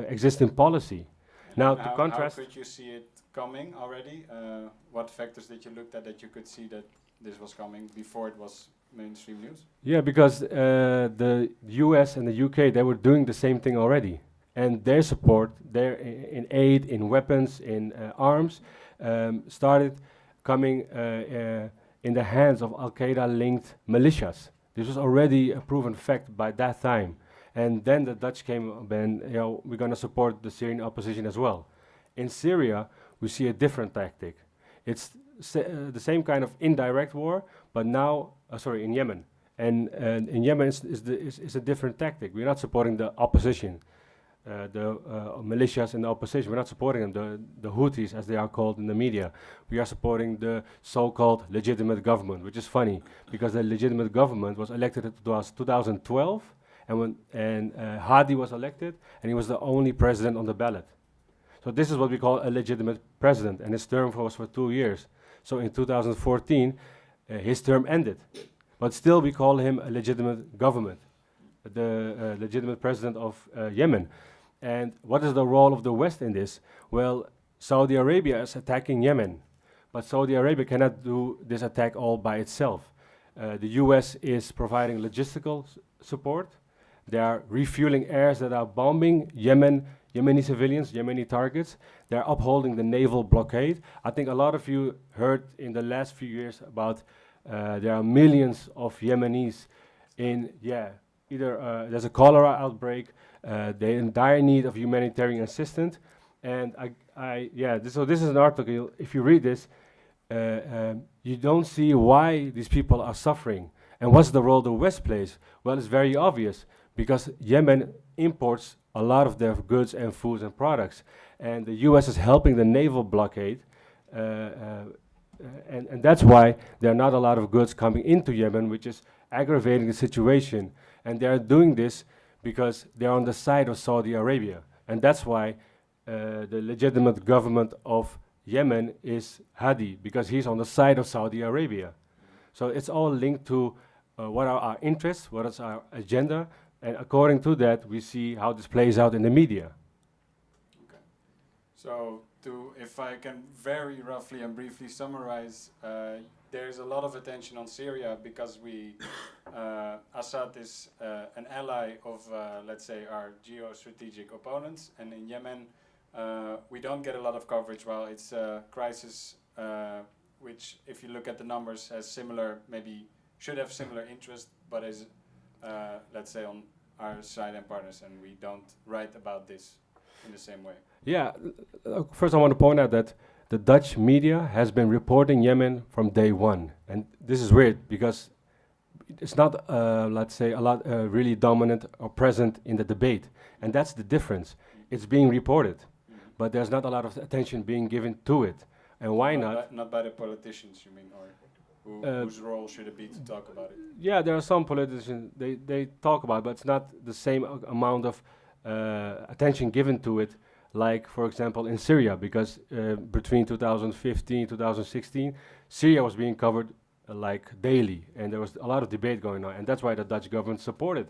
existing policy. Now, to contrast... How could you see it coming already? What factors did you look at that you could see that this was coming before it was mainstream news? Yeah, because the US and the UK, they were doing the same thing already. And their support, in aid, in weapons, in arms, started coming in the hands of Al-Qaeda-linked militias. This was already a proven fact by that time. And then the Dutch came up and, we're going to support the Syrian opposition as well. In Syria, we see a different tactic. It's the same kind of indirect war, but now, in Yemen. And in Yemen is a different tactic. We're not supporting the opposition, the militias in the opposition. We're not supporting them, the Houthis, as they are called in the media. We are supporting the so-called legitimate government, which is funny, because the legitimate government was elected in 2012, and Hadi was elected, and he was the only president on the ballot. So this is what we call a legitimate president, and his term was for 2 years. So in 2014, his term ended. But still we call him a legitimate government, the legitimate president of Yemen. And what is the role of the West in this? Well, Saudi Arabia is attacking Yemen, but Saudi Arabia cannot do this attack all by itself. The US is providing logistical support. They are refueling airs that are bombing Yemeni civilians, Yemeni targets. They're upholding the naval blockade. I think a lot of you heard in the last few years about there are millions of Yemenis in, either there's a cholera outbreak, they're in dire need of humanitarian assistance. And so this is an article, if you read this, you don't see why these people are suffering. And what's the role the West plays? Well, it's very obvious, because Yemen imports a lot of their goods and foods and products. And the US is helping the naval blockade, and that's why there are not a lot of goods coming into Yemen, which is aggravating the situation. And they are doing this because they're on the side of Saudi Arabia. And that's why the legitimate government of Yemen is Hadi, because he's on the side of Saudi Arabia. So it's all linked to what are our interests, what is our agenda, and according to that, we see how this plays out in the media. Okay. So, if I can very roughly and briefly summarize, there's a lot of attention on Syria because Assad is an ally of, let's say, our geostrategic opponents, and in Yemen, we don't get a lot of coverage while it's a crisis which, if you look at the numbers, has should have similar interest, but is, let's say, on our side and partners, and we don't write about this in the same way. Yeah, first I want to point out that the Dutch media has been reporting Yemen from day one. And this is weird because it's not, let's say, a lot really dominant or present in the debate. And that's the difference. It's being reported, but there's not a lot of attention being given to it. And why not? Not by the politicians, you mean, or whose role should it be to talk about it? Yeah, there are some politicians, they talk about it, but it's not the same amount of attention given to it like for example in Syria, because between 2015 2016 Syria was being covered like daily, and there was a lot of debate going on, and that's why the Dutch government started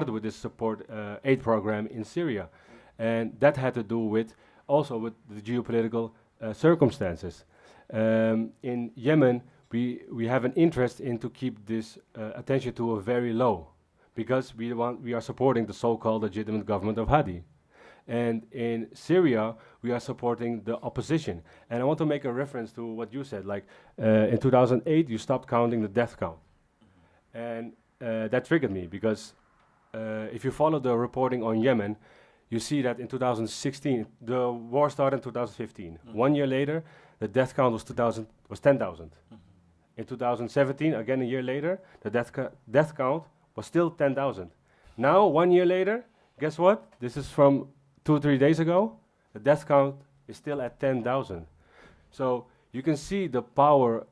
with this support aid program in Syria, and that had to do with also with the geopolitical circumstances. In Yemen, we have an interest in to keep this attention to a very low, because we are supporting the so-called legitimate government of Hadi. And in Syria, we are supporting the opposition. And I want to make a reference to what you said, like in 2008, you stopped counting the death count. And that triggered me, because if you follow the reporting on Yemen, you see that in 2016, the war started in 2015. 1 year later, the death count was 10,000. In 2017, again a year later, the death count was still 10,000. Now, 1 year later, guess what? This is from 2-3 days ago. The death count is still at 10,000. So you can see the power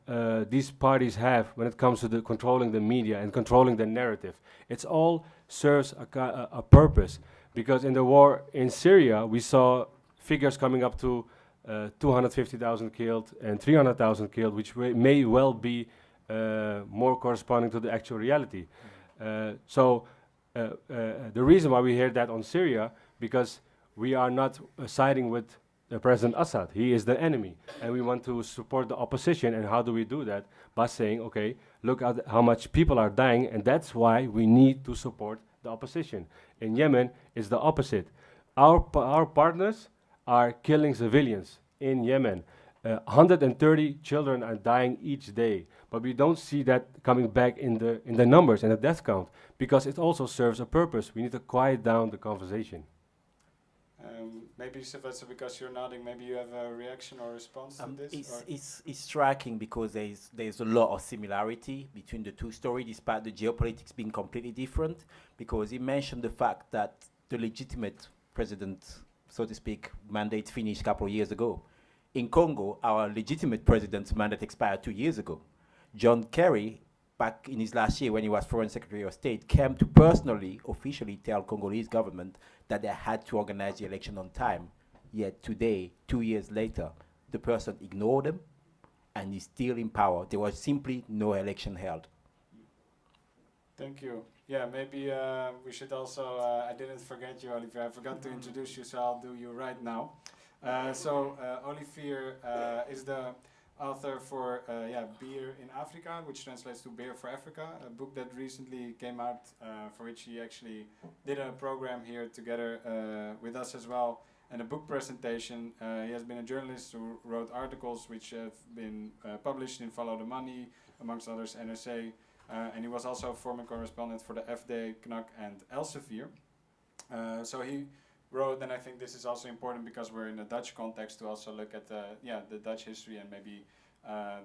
these parties have when it comes to controlling the media and controlling the narrative. It's all serves a purpose, because in the war in Syria, we saw figures coming up to 250,000 killed and 300,000 killed, which may well be more corresponding to the actual reality. So the reason why we hear that on Syria, because we are not siding with President Assad. He is the enemy, and we want to support the opposition. And how do we do that? By saying, okay, look at how much people are dying, and that's why we need to support the opposition. In Yemen, it's the opposite. Our partners are killing civilians in Yemen. 130 children are dying each day, but we don't see that coming back in the numbers and the death count, because it also serves a purpose. We need to quiet down the conversation. Maybe Sylvester, because you're nodding, maybe you have a reaction or response to this? It's striking, because there's a lot of similarity between the two stories, despite the geopolitics being completely different. Because he mentioned the fact that the legitimate president, so to speak, mandate finished a couple of years ago. In Congo, our legitimate president's mandate expired 2 years ago. John Kerry, back in his last year when he was Foreign Secretary of State, came to personally, officially tell Congolese government that they had to organize the election on time. Yet today, 2 years later, the person ignored them and is still in power. There was simply no election held. Thank you. Yeah, maybe we should also, I didn't forget you, Olivier. I forgot to introduce you, so I'll do you right now. Olivier is the author for Beer in Africa, which translates to Beer for Africa, a book that recently came out, for which he actually did a program here together with us as well, and a book presentation. He has been a journalist who wrote articles which have been published in Follow the Money, amongst others NRC, and he was also a former correspondent for the FD, KNAK and Elsevier. So he wrote, and I think this is also important because we're in a Dutch context, to also look at the Dutch history and maybe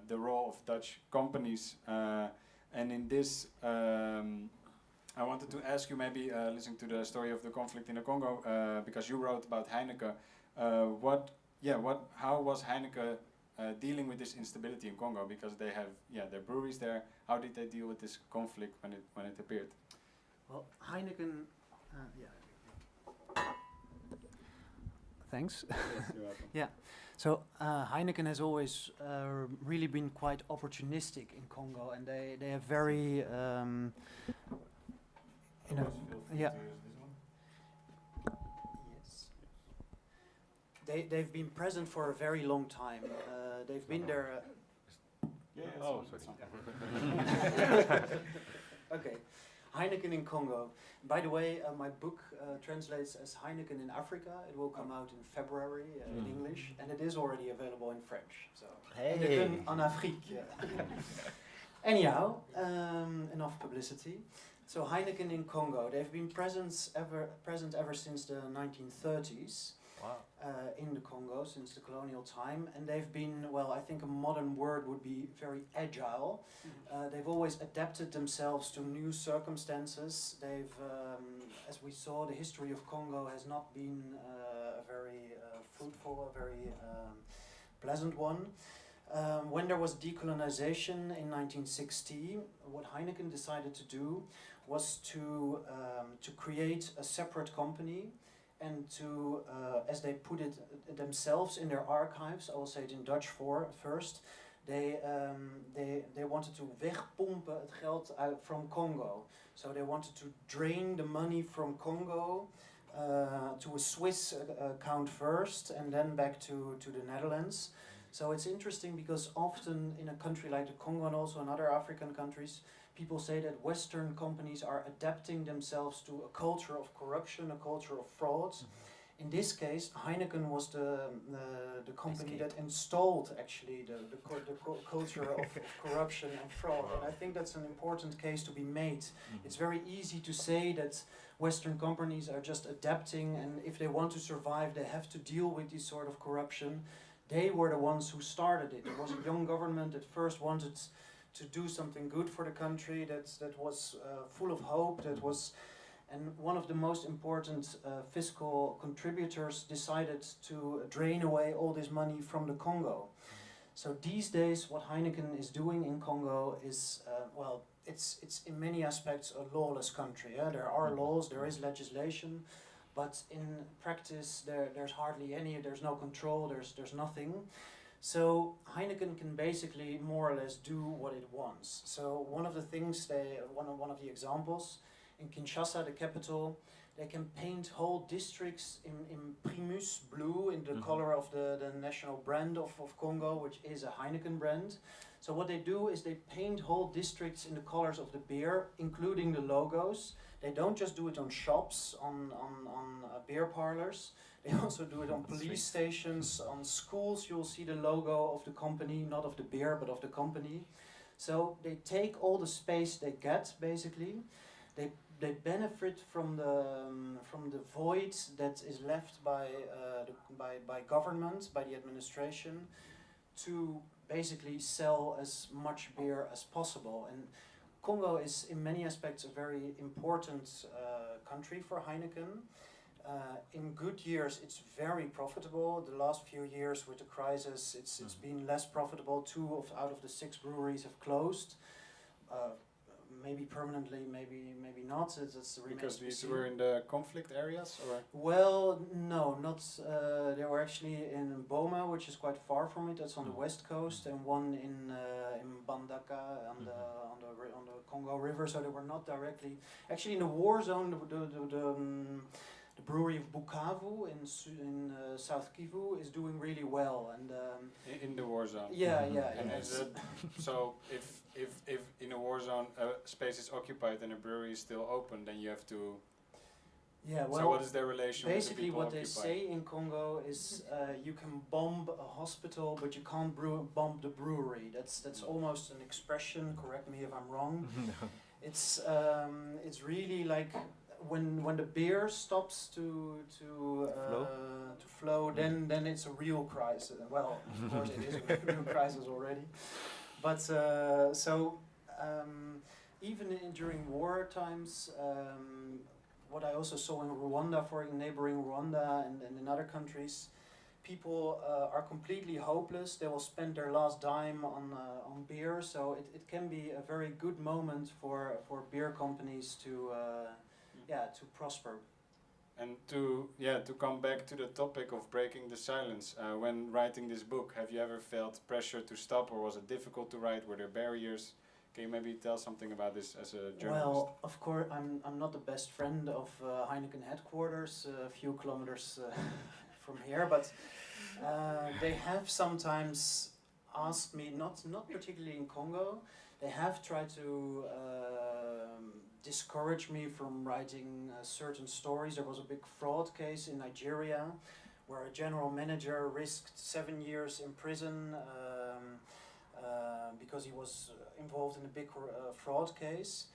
the role of Dutch companies. And in this, I wanted to ask you, maybe listening to the story of the conflict in the Congo, because you wrote about Heineken. How was Heineken dealing with this instability in Congo? Because they have their breweries there. How did they deal with this conflict when it appeared? Well, Heineken, Thanks. Yes, you're welcome. Yeah. So Heineken has always really been quite opportunistic in Congo, and they have very, yeah. Yes. They've been present for a very long time. They've been there. Oh, sorry. Okay. Heineken in Congo. By the way, my book translates as Heineken in Africa. It will come out in February in English, and it is already available in French. So, Heineken en Afrique. Anyhow, enough publicity. So Heineken in Congo, they've been present ever since the 1930s. Wow. In the Congo since the colonial time, and they've been, well, I think a modern word would be very agile. They've always adapted themselves to new circumstances. They've, as we saw, the history of Congo has not been a very fruitful, a very pleasant one. When there was decolonization in 1960, what Heineken decided to do was to create a separate company and to, as they put it themselves in their archives, I will say it in Dutch first, they wanted to wegpompen het geld from Congo. So they wanted to drain the money from Congo to a Swiss account first, and then back to the Netherlands. So it's interesting because often in a country like the Congo and also in other African countries, people say that Western companies are adapting themselves to a culture of corruption, a culture of fraud. In this case, Heineken was the company that installed actually the culture of corruption and fraud. And I think that's an important case to be made. It's very easy to say that Western companies are just adapting, and if they want to survive, they have to deal with this sort of corruption. They were the ones who started it. It was a young government that first wanted to do something good for the country, that was full of hope, and one of the most important fiscal contributors decided to drain away all this money from the Congo. So these days what Heineken is doing in Congo is, well, it's in many aspects a lawless country. Yeah? There are laws, there is legislation, but in practice there's hardly any, there's no control, there's nothing. So Heineken can basically more or less do what it wants. So one of the things one of the examples, in Kinshasa, the capital, they can paint whole districts in Primus blue, in the color of the national brand of Congo, which is a Heineken brand. So what they do is they paint whole districts in the colors of the beer, including the logos. They don't just do it on shops, on beer parlors. They also do it on police stations, on schools. You'll see the logo of the company, not of the beer, but of the company. So they take all the space they get, basically. They benefit from the void that is left by government, by the administration, to basically sell as much beer as possible. And Congo is in many aspects a very important country for Heineken. In good years it's very profitable. The last few years with the crisis it's been less profitable. 2 out of the 6 breweries have closed. Maybe permanently, maybe not. It's because these were in the conflict areas, or? Well, no, not. They were actually in Boma, which is quite far from it. That's on the west coast, and one in Bandaka on the Congo River. So they were not directly. Actually, in the war zone, the brewery of Bukavu in South Kivu is doing really well, and in the war zone. Yeah. And is it, so if in a war zone space is occupied and a brewery is still open, then you have to. Yeah. Well, so what is their relation? Basically, with the what they say in Congo is you can bomb a hospital, but you can't bomb the brewery. That's almost an expression. Correct me if I'm wrong. It's really like. When the beer stops to flow, then it's a real crisis. Well, of course it is a real crisis already. But even during war times, what I also saw in Rwanda, neighboring Rwanda and in other countries, people are completely hopeless. They will spend their last dime on beer. So it can be a very good moment for beer companies to prosper. And to come back to the topic of breaking the silence, when writing this book, have you ever felt pressure to stop, or was it difficult to write? Were there barriers? Can you maybe tell something about this as a journalist? Well, of course, I'm not the best friend of Heineken headquarters, a few kilometers from here, but they have sometimes asked me, not particularly in Congo, they have tried to discourage me from writing certain stories. There was a big fraud case in Nigeria where a general manager risked 7 years in prison because he was involved in a big fraud case.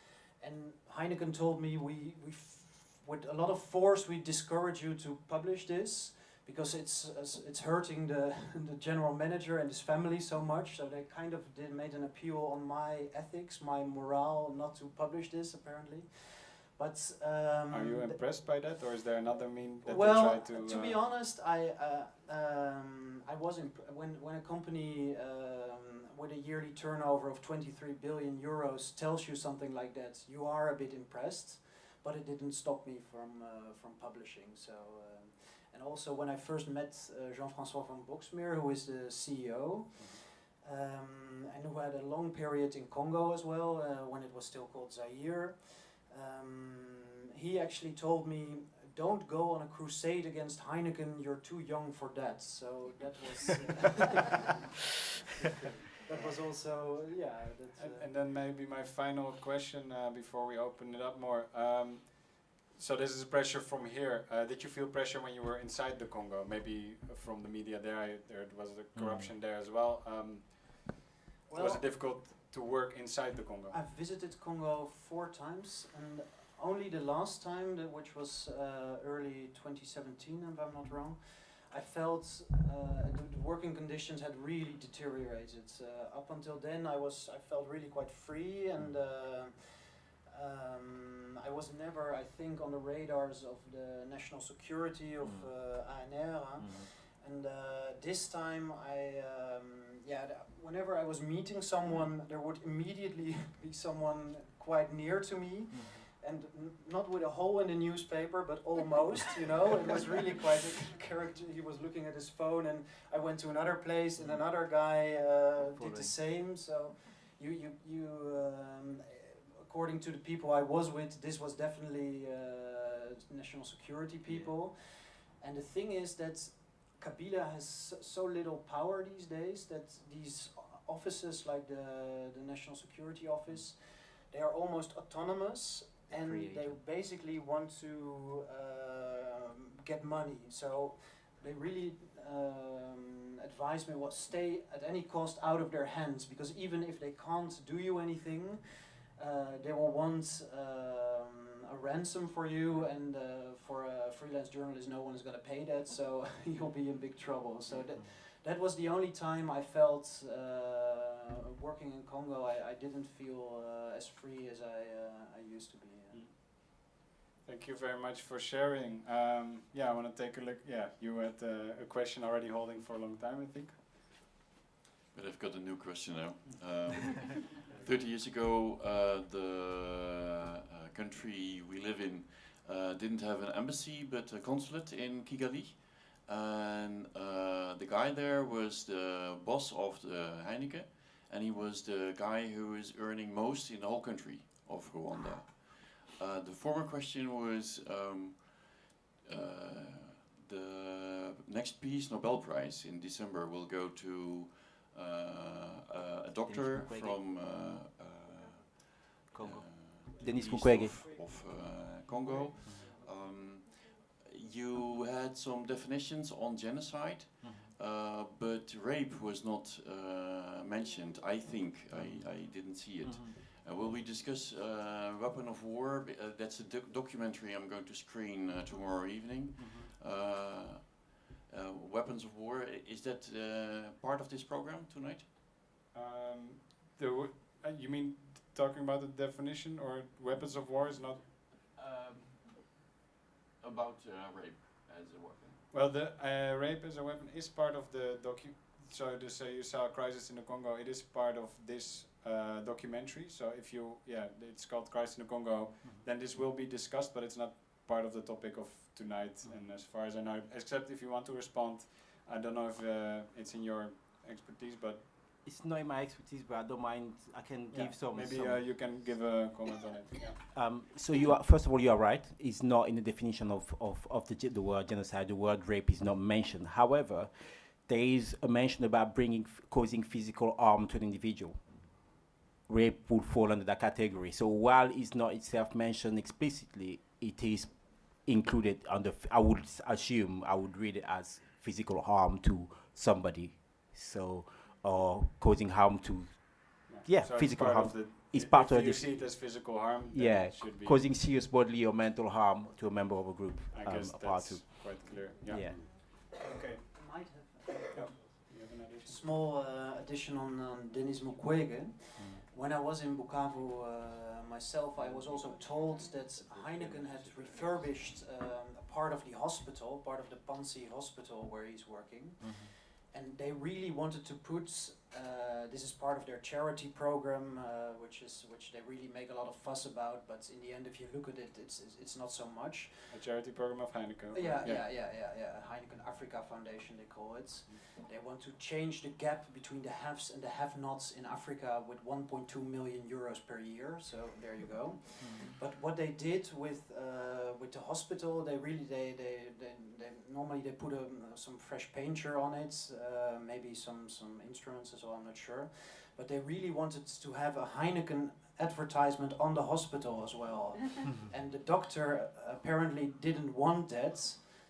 And Heineken told me, with a lot of force, we discourage you to publish this because it's hurting the general manager and his family so much. So they kind of made an appeal on my ethics, my morale, not to publish this apparently. But are you impressed by that, or is there another mean that well, they try to? To be honest, I was when a company with a yearly turnover of 23 billion euros tells you something like that, you are a bit impressed. but it didn't stop me from publishing. So, and also when I first met Jean-François van Boxmeer, who is the CEO, and who had a long period in Congo as well, when it was still called Zaire, he actually told me, don't go on a crusade against Heineken, you're too young for that. So that was that was also, yeah. And then maybe my final question before we open it up more. So this is pressure from here. Did you feel pressure when you were inside the Congo? Maybe from the media there, there was the corruption there as well. Was it difficult to work inside the Congo? I've visited Congo 4 times, and only the last time, which was early 2017, if I'm not wrong, I felt the working conditions had really deteriorated. Up until then, I felt really quite free, and I was never, I think, on the radars of the national security of ANR. And this time, whenever I was meeting someone, there would immediately be someone quite near to me. And not with a hole in the newspaper, but almost, you know. It was really quite a character. He was looking at his phone, and I went to another place, and another guy did the same. So, according to the people I was with, this was definitely national security people. And the thing is that Kabila has so little power these days that these offices, like the National Security Office, they are almost autonomous. And they basically want to get money. So they really advise me, stay at any cost out of their hands, because even if they can't do you anything, they will want a ransom for you, and for a freelance journalist, no one is going to pay that, so you'll be in big trouble. So that was the only time I felt working in Congo. I didn't feel as free as I used to be. Thank you very much for sharing. Yeah, I want to take a look. Yeah, you had a question already holding for a long time, I think. But I've got a new question now. 30 years ago, the country we live in didn't have an embassy, but a consulate in Kigali. And the guy there was the boss of the Heineken, and he was the guy who is earning most in the whole country of Rwanda. The former question was the next Peace Nobel Prize in December will go to a doctor from Congo. Denis Mukwege of Congo. You had some definitions on genocide, but rape was not mentioned. I think I didn't see it. Will we discuss Weapon of War? That's a documentary I'm going to screen tomorrow evening. Weapons of War, is that part of this program tonight? You mean talking about the definition, or Weapons of War is not? About rape as a weapon. Well, the rape as a weapon is part of the So to say you saw a crisis in the Congo, it is part of this documentary. So if you, it's called Crisis in the Congo, then this will be discussed, but it's not part of the topic of tonight. And as far as I know, except if you want to respond, I don't know if it's in your expertise, but it's not in my expertise, but I don't mind. I can give some. Maybe you can give a comment on it. Yeah. So you are, first of all, you are right. It's not in the definition of the word genocide. The word rape is not mentioned. However, there is a mention about causing physical harm to an individual. Rape would fall under that category. So while it's not itself mentioned explicitly, it is included under. I would assume I would read it as physical harm to somebody. So. Or causing harm to, so physical harm. It's part of it. If you see it as physical harm, then it should be causing serious bodily or mental harm to a member of a group. I guess that's quite clear. Yeah. Okay. I might have a small addition on Denis Mukwege. When I was in Bukavu myself, I was also told that Heineken had refurbished a part of the hospital, part of the Pansi hospital where he's working. And they really wanted to put This is part of their charity program, which they really make a lot of fuss about. But in the end, if you look at it, it's not so much. A charity program of Heineken. Yeah. Heineken Africa Foundation, they call it. They want to change the gap between the haves and the have-nots in Africa with 1.2 million euros per year. So there you go. But what they did with the hospital, they normally they put some fresh painter on it, maybe some instruments as well. I'm not sure, but they really wanted to have a Heineken advertisement on the hospital as well. And the doctor apparently didn't want that.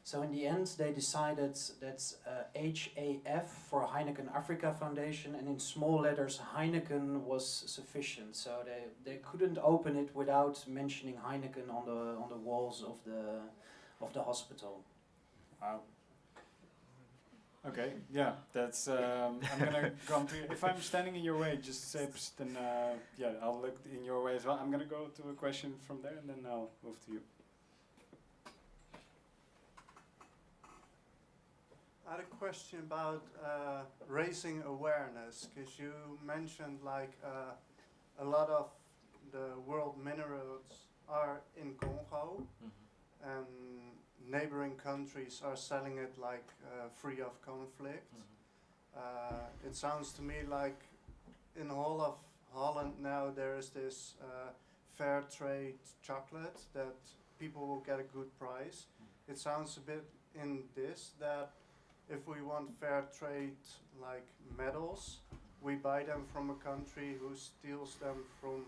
So in the end, they decided that HAF for Heineken Africa Foundation, and in small letters Heineken was sufficient. So they couldn't open it without mentioning Heineken on the walls of the hospital. Wow. Okay, yeah, that's. I'm gonna come to you. If I'm standing in your way, just say psst, and yeah, I'll look in your way as well. I'm gonna go to a question from there, and then I'll move to you. I had a question about raising awareness, because you mentioned like a lot of the world minerals are in Congo, and neighboring countries are selling it like free of conflict. It sounds to me like in the whole of Holland now there is this fair trade chocolate that people will get a good price. It sounds a bit in this that if we want fair trade like metals, we buy them from a country who steals them from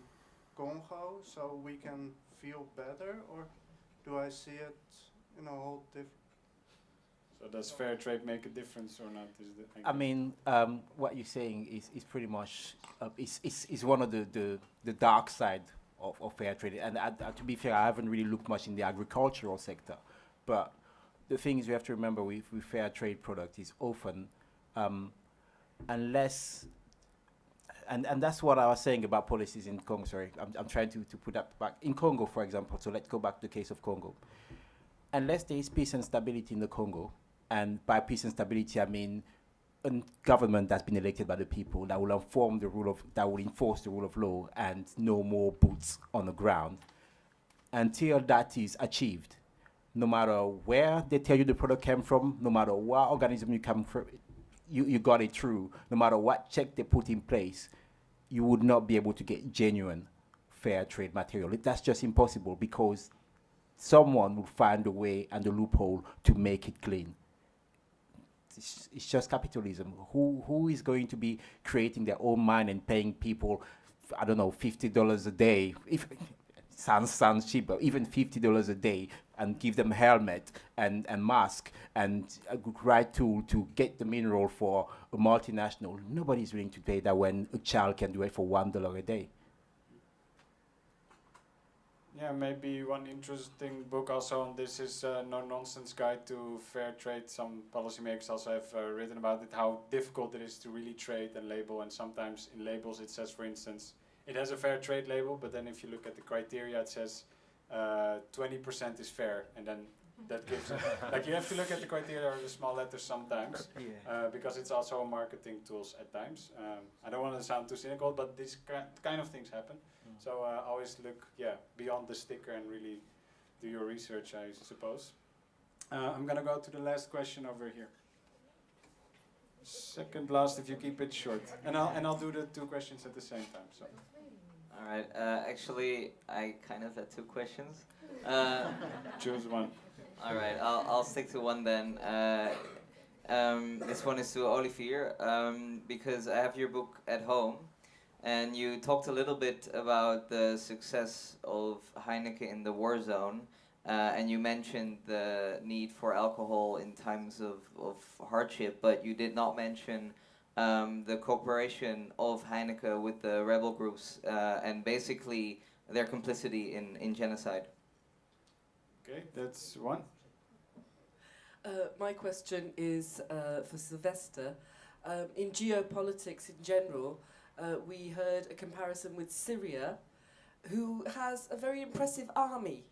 Congo, so we can feel better, or do I see it in a whole different? So does fair trade make a difference or not? I mean, what you're saying is pretty much is one of the dark side of fair trade. And to be fair, I haven't really looked much in the agricultural sector, but the thing is, we have to remember with fair trade product is often unless. And that's what I was saying about policies in Congo. Sorry, I'm trying to put that back. In Congo, for example, so let's go back to the case of Congo. Unless there is peace and stability in the Congo, and by peace and stability I mean a government that's been elected by the people that will that will enforce the rule of law and no more boots on the ground. Until that is achieved, no matter where they tell you the product came from, no matter what organism you come from, you got it through, no matter what check they put in place, you would not be able to get genuine fair trade material. That's just impossible because someone will find a way and a loophole to make it clean. It's just capitalism. Who is going to be creating their own mine and paying people, I don't know, $50 a day? If sounds cheap, but even $50 a day, and give them helmet and mask and a right tool to get the mineral for a multinational. Nobody's willing to pay that when a child can do it for $1 a day. Yeah, maybe one interesting book also on this is No Nonsense Guide to Fair Trade. Some policymakers also have written about it, how difficult it is to really trade and label. And sometimes in labels it says, for instance, it has a fair trade label, but then if you look at the criteria, it says 20% is fair, and then that gives like you have to look at the criteria or the small letters sometimes, because it's also a marketing tools at times. I don't want to sound too cynical, but these kind of things happen. So always look, beyond the sticker and really do your research, I suppose. I'm gonna go to the last question over here. Second last, if you keep it short, and I'll do the two questions at the same time. So. All right. Actually, I kind of had two questions. Choose one. All right. I'll stick to one then. This one is to Olivier, because I have your book at home, and you talked a little bit about the success of Heineken in the war zone, and you mentioned the need for alcohol in times of hardship, but you did not mention the cooperation of Heineken with the rebel groups and basically their complicity in genocide. Okay, that's one. My question is for Sylvester. In geopolitics in general, we heard a comparison with Syria, who has a very impressive army.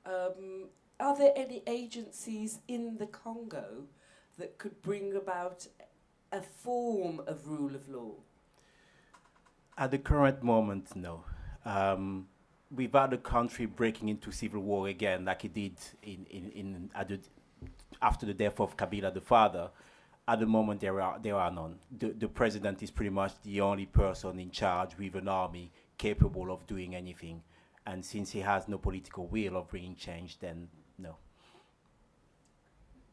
Are there any agencies in the Congo that could bring about a form of rule of law? At the current moment, no. Without the country breaking into civil war again, like it did after the death of Kabila, the father, at the moment there are none. The president is pretty much the only person in charge with an army capable of doing anything. And since he has no political will of bringing change, then no.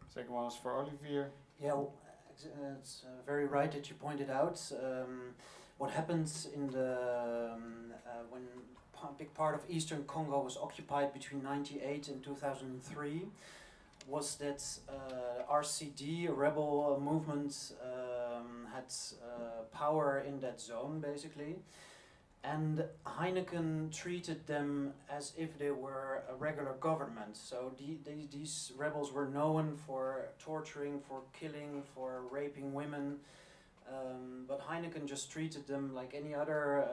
Second one is for Olivier. Yeah, well, it's very right that you pointed out. What happens in the when a big part of eastern Congo was occupied between 1998 and 2003 was that RCD, a rebel movement, had power in that zone basically, and Heineken treated them as if they were a regular government. So these rebels were known for torturing, for killing, for raping women, but Heineken just treated them like any other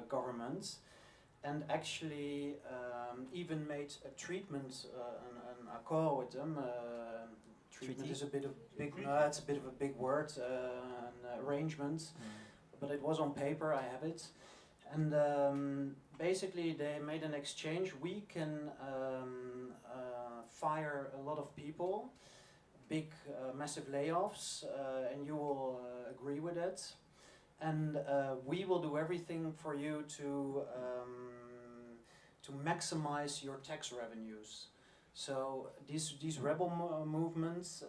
government, and actually even made a treatment, an accord with them. Treatment is a bit of it's a bit of a big word, an arrangement, but it was on paper. I have it. And basically they made an exchange. We can fire a lot of people, big massive layoffs, and you will agree with it. And we will do everything for you to maximize your tax revenues. So these rebel movements,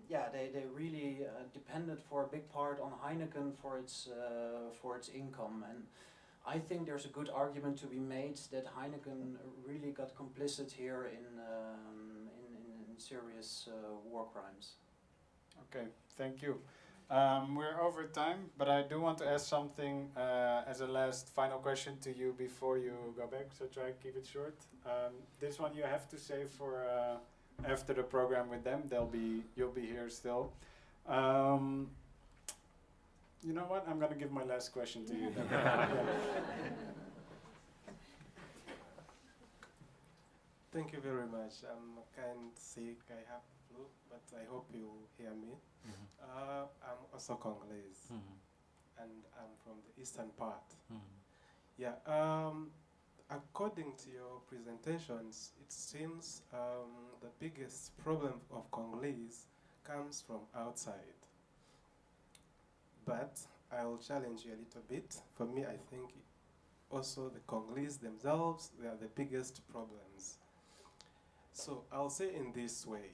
yeah, they really depended for a big part on Heineken for its income, and I think there's a good argument to be made that Heineken really got complicit here in serious war crimes. Okay, thank you. We're over time, but I do want to ask something as a last final question to you before you go back, so try to keep it short. This one you have to say for after the program with them. You'll be here still. You know what? I'm gonna give my last question to you then. Thank you very much. I'm kind of sick. I have flu, but I hope you hear me. I'm also Congolese, and I'm from the eastern part. Yeah. According to your presentations, it seems the biggest problem of Congolese comes from outside. But I'll challenge you a little bit. For me, I think also the Congolese themselves, they are the biggest problems. So I'll say in this way,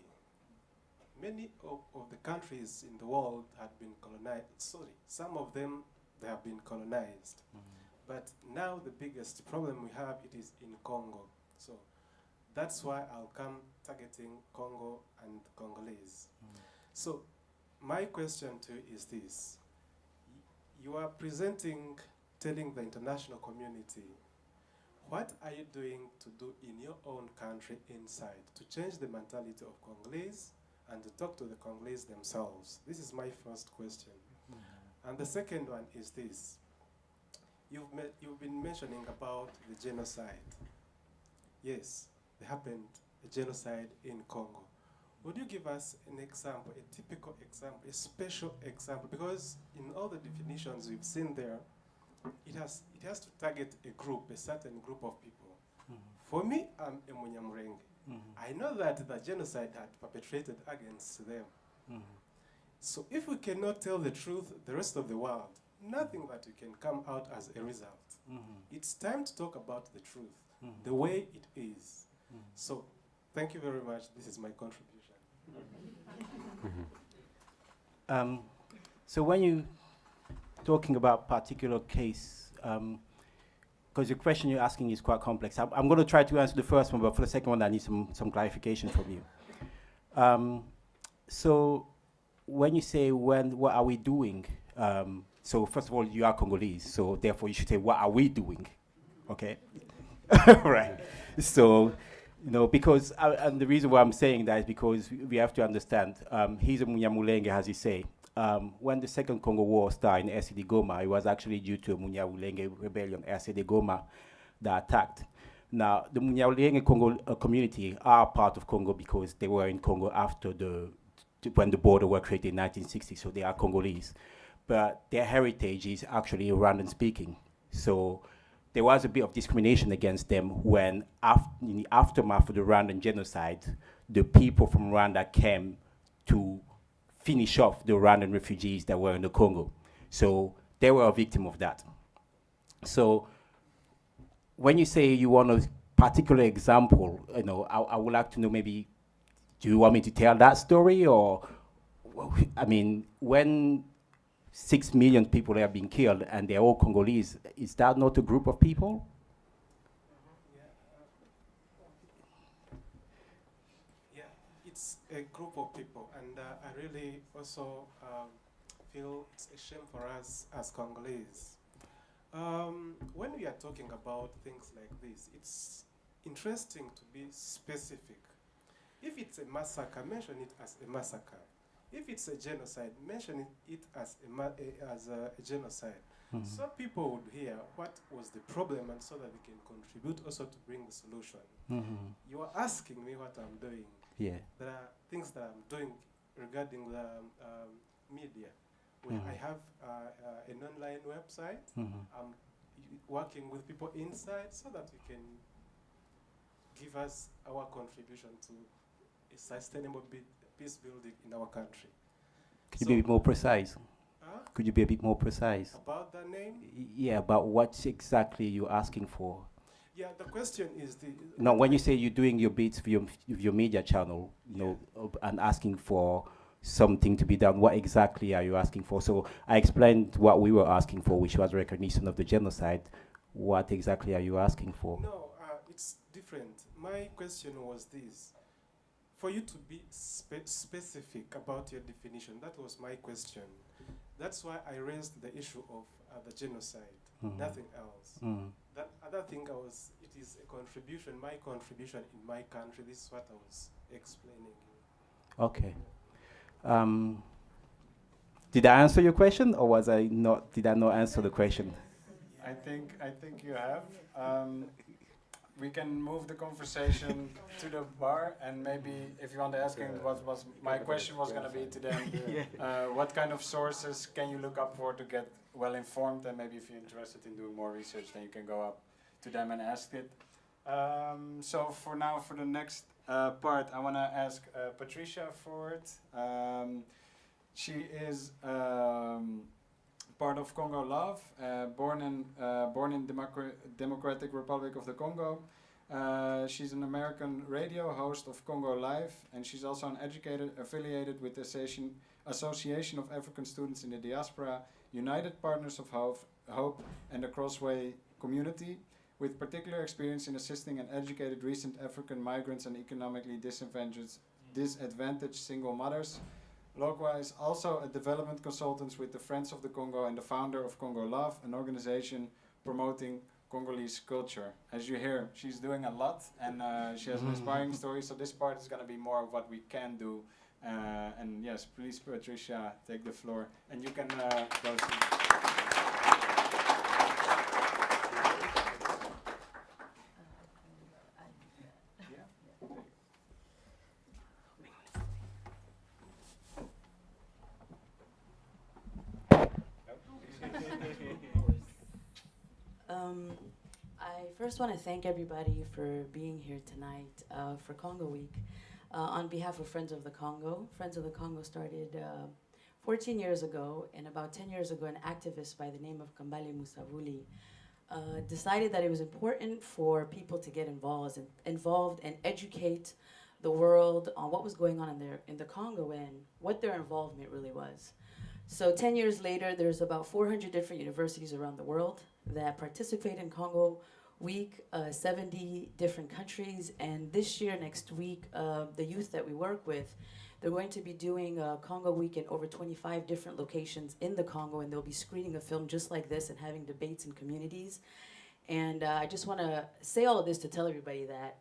many of the countries in the world have been colonized. Sorry, some of them, they have been colonized. But now the biggest problem we have, it is in Congo. So that's why I'll come targeting Congo and Congolese. So my question to you is this. You are presenting, telling the international community, what are you doing to do in your own country inside to change the mentality of Congolese and to talk to the Congolese themselves? This is my first question. And the second one is this. You've been mentioning about the genocide. Yes, there happened a genocide in Congo. Would you give us an example, a typical example, a special example? Because in all the definitions we've seen there, it has to target a group, a certain group of people. For me, I'm a Munyamurenge. I know that the genocide had perpetrated against them. So if we cannot tell the truth, the rest of the world, nothing that you can come out as a result. It's time to talk about the truth, the way it is. So, thank you very much. This is my contribution. So when you talking about particular case, because the question you're asking is quite complex. I'm going to try to answer the first one, but for the second one, I need some clarification from you. So when you say what are we doing? So first of all, you are Congolese, so therefore you should say, what are we doing? Okay? Right. So, you know, because, and the reason why I'm saying that is because we have to understand, he's a Munyamulenge, as you say. When the Second Congo War started in RCD Goma, it was actually due to a Munyamulenge rebellion, RCD Goma, that attacked. Now, the Munyamulenge Congo community are part of Congo because they were in Congo after when the border were created in 1960, so they are Congolese. But their heritage is actually Rwandan speaking. So there was a bit of discrimination against them when, in the aftermath of the Rwandan genocide, the people from Rwanda came to finish off the Rwandan refugees that were in the Congo. So they were a victim of that. So when you say you want a particular example, I would like to know, maybe, do you want me to tell that story? Or, I mean, when 6 million people have been killed and they're all Congolese, is that not a group of people? Yeah, it's a group of people, and I really also feel it's a shame for us as Congolese. When we are talking about things like this, it's interesting to be specific. If it's a massacre, mention it as a massacre. If it's a genocide, mention it as a genocide. Mm-hmm. So people would hear what was the problem, and so that they can contribute also to bring the solution. Mm-hmm. You are asking me what I'm doing. Yeah. There are things that I'm doing regarding the media. Where Mhm. I have an online website. Mhm. I'm working with people inside so that we can give us our contribution to a sustainable peace building in our country. Could you be a bit more precise? Could you be a bit more precise? About the name? Yeah, about what exactly you're asking for. Yeah, the question is the... No, when you say you're doing your bits for your media channel, and asking for something to be done, what exactly are you asking for? So I explained what we were asking for, which was recognition of the genocide. What exactly are you asking for? No, it's different. My question was this. For you to be specific about your definition, that was my question. That's why I raised the issue of the genocide, nothing else. That other thing it is a contribution, my contribution in my country. This is what I was explaining. Okay. Did I answer your question, or did I not answer the question? I think you have. We can move the conversation to the bar, and maybe if you want to ask him what was my question was going to be to them, what kind of sources can you look up for to get well informed, and maybe if you're interested in doing more research, then you can go up to them and ask it. So for now, for the next part, I want to ask Patricia for it. She is part of Congo Love, born in Democratic Republic of the Congo. She's an American radio host of Congo Live, and she's also an educator affiliated with the Association of African Students in the Diaspora, United Partners of Hope, and the Crossway community, with particular experience in assisting and educated recent African migrants and economically disadvantaged single mothers. Likewise, also a development consultant with the Friends of the Congo and the founder of Congo Love, an organization promoting Congolese culture. As you hear, she's doing a lot, and she has an inspiring story, so this part is going to be more of what we can do. And yes, please, Patricia, take the floor, and you can go see. I first want to thank everybody for being here tonight for Congoweek. On behalf of Friends of the Congo, Friends of the Congo started 14 years ago, and about 10 years ago, an activist by the name of Kambale Musavuli decided that it was important for people to get involved and educate the world on what was going on in the Congo and what their involvement really was. So 10 years later, there's about 400 different universities around the world that participate in Congoweek, 70 different countries, and this year, next week, the youth that we work with, they're going to be doing Congoweek in over 25 different locations in the Congo, and they'll be screening a film just like this and having debates in communities. And I just want to say all of this to tell everybody that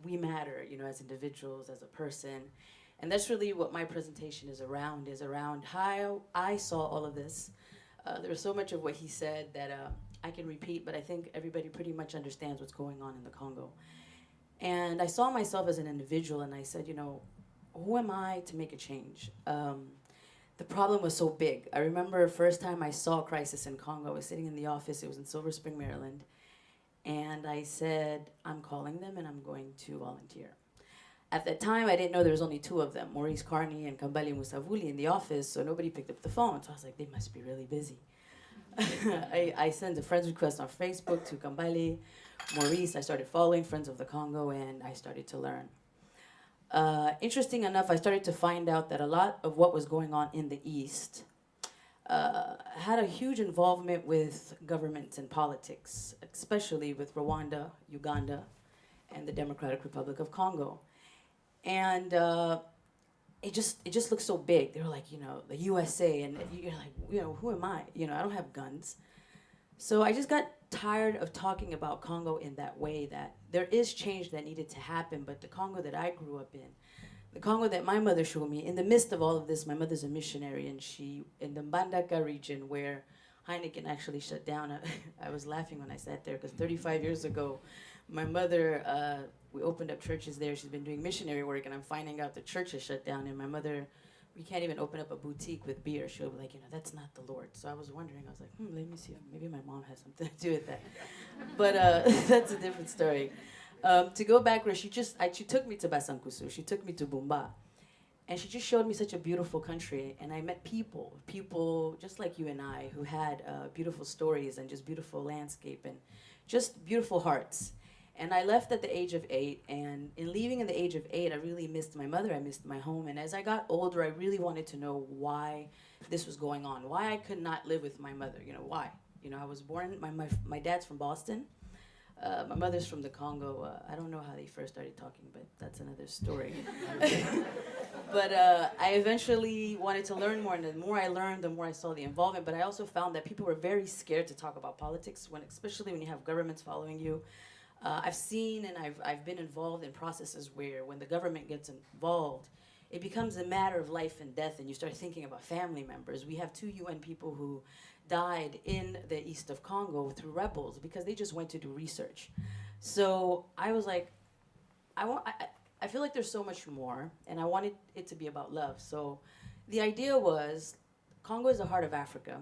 we matter, as individuals, as a person. And that's really what my presentation is around how I saw all of this. There's so much of what he said that I can repeat, but I think everybody pretty much understands what's going on in the Congo. And I saw myself as an individual, and I said, who am I to make a change? The problem was so big. I remember first time I saw a crisis in Congo, I was sitting in the office, it was in Silver Spring, Maryland, and I said, I'm calling them and I'm going to volunteer. At that time, I didn't know there was only two of them, Maurice Carney and Kambali Musavuli in the office, so nobody picked up the phone. So I was like, they must be really busy. I sent a friends request on Facebook to Kambali, Maurice. I started following Friends of the Congo, and I started to learn. Interesting enough, I started to find out that a lot of what was going on in the East had a huge involvement with governments and politics, especially with Rwanda, Uganda, and the Democratic Republic of Congo. And it just looks so big. They were like, the USA, and you're like, who am I? I don't have guns. So I just got tired of talking about Congo in that way, that there is change that needed to happen, but the Congo that I grew up in, the Congo that my mother showed me, in the midst of all of this, my mother's a missionary, and she, in the Mbandaka region where Heineken actually shut down, I was laughing when I sat there, because 35 years ago, my mother, we opened up churches there. She's been doing missionary work, and I'm finding out the church is shut down, and my mother, we can't even open up a boutique with beer. She'll be like, that's not the Lord. So I was wondering, I was like, let me see if maybe my mom has something to do with that. But that's a different story. To go back where she took me to Basankusu, she took me to Bumba, and she just showed me such a beautiful country, and I met people just like you and I, who had beautiful stories and just beautiful landscape and just beautiful hearts. And I left at the age of 8, and in leaving at the age of 8, I really missed my mother, I missed my home, and as I got older, I really wanted to know why this was going on, why I could not live with my mother, why. I was born, my dad's from Boston, my mother's from the Congo. I don't know how they first started talking, but that's another story. But I eventually wanted to learn more, and the more I learned, the more I saw the involvement, but I also found that people were very scared to talk about politics, especially when you have governments following you. I've seen and I've been involved in processes where when the government gets involved, it becomes a matter of life and death, and you start thinking about family members. We have 2 UN people who died in the east of Congo through rebels because they just went to do research. So I was like, I feel like there's so much more, and I wanted it to be about love. So the idea was, Congo is the heart of Africa.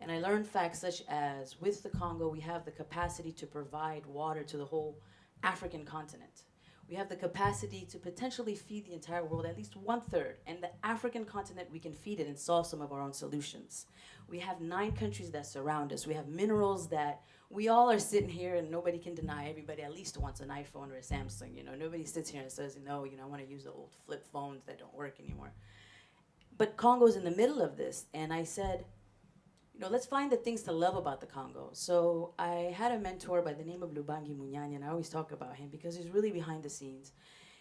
And I learned facts such as, with the Congo, we have the capacity to provide water to the whole African continent. We have the capacity to potentially feed the entire world, at least 1/3. And the African continent, we can feed it and solve some of our own solutions. We have 9 countries that surround us. We have minerals that we all are sitting here, and nobody can deny. Everybody at least wants an iPhone or a Samsung. Nobody sits here and says, no, I want to use the old flip phones that don't work anymore. But Congo's in the middle of this, and I said, let's find the things to love about the Congo. So I had a mentor by the name of Lubangi Munyanya, and I always talk about him because he's really behind the scenes.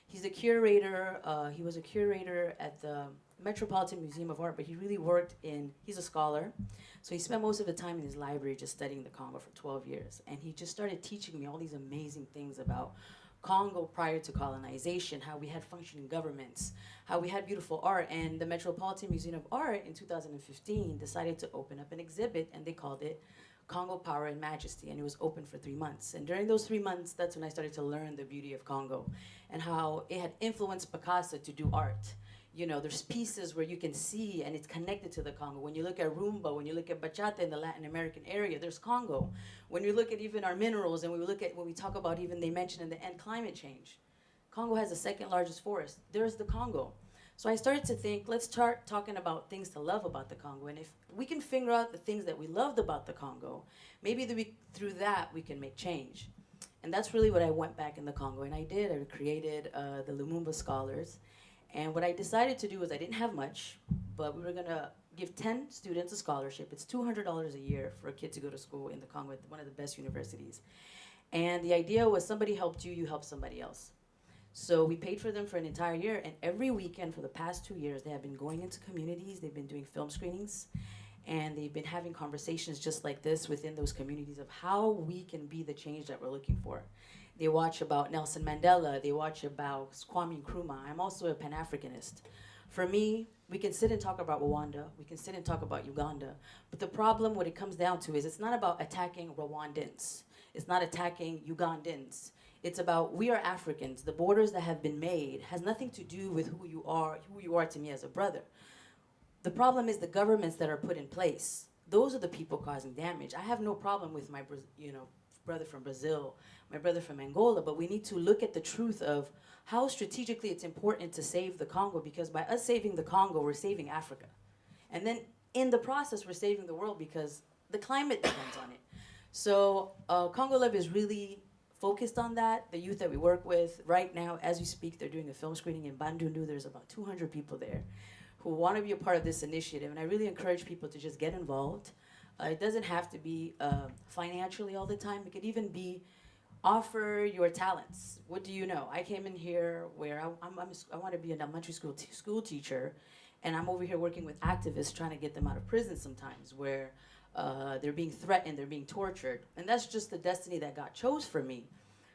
He's a curator. He was a curator at the Metropolitan Museum of Art, but he really worked he's a scholar. So he spent most of the time in his library just studying the Congo for 12 years. And he just started teaching me all these amazing things about Congo prior to colonization, how we had functioning governments, how we had beautiful art. And the Metropolitan Museum of Art in 2015 decided to open up an exhibit, and they called it Congo Power and Majesty, and it was open for 3 months. And during those 3 months, that's when I started to learn the beauty of Congo and how it had influenced Picasso to do art. There's pieces where you can see, and it's connected to the Congo. When you look at rumba, when you look at bachata in the Latin American area, there's Congo. When you look at even our minerals, and when we talk about even, they mention in the end, climate change. Congo has the 2nd largest forest. There's the Congo. So I started to think, let's start talking about things to love about the Congo. And if we can figure out the things that we loved about the Congo, maybe through that we can make change. And that's really what I went back in the Congo, and I did. I created the Lumumba Scholars. And what I decided to do was, I didn't have much, but we were going to give 10 students a scholarship. It's $200 a year for a kid to go to school in the Congo at one of the best universities. And the idea was, somebody helped you, you help somebody else. So we paid for them for an entire year, and every weekend for the past 2 years, they have been going into communities, they've been doing film screenings, and they've been having conversations just like this within those communities of how we can be the change that we're looking for. They watch about Nelson Mandela, they watch about Kwame Nkrumah. I'm also a Pan-Africanist. For me, we can sit and talk about Rwanda, we can sit and talk about Uganda, but the problem, what it comes down to, is it's not about attacking Rwandans, it's not attacking Ugandans. It's about we are Africans. The borders that have been made has nothing to do with who you are to me as a brother. The problem is the governments that are put in place. Those are the people causing damage. I have no problem with my brother from Brazil, my brother from Angola, but we need to look at the truth of how strategically it's important to save the Congo, because by us saving the Congo, we're saving Africa. And then in the process, we're saving the world because the climate depends on it. So Congo Love is really focused on that. The youth that we work with right now, as we speak, they're doing a film screening in Bandundu. There's about 200 people there who want to be a part of this initiative. And I really encourage people to just get involved. It doesn't have to be financially all the time. It could even be offer your talents. What do you know? I came in here where I want to be an elementary school teacher, and I'm over here working with activists trying to get them out of prison sometimes, where they're being threatened, they're being tortured. And that's just the destiny that God chose for me.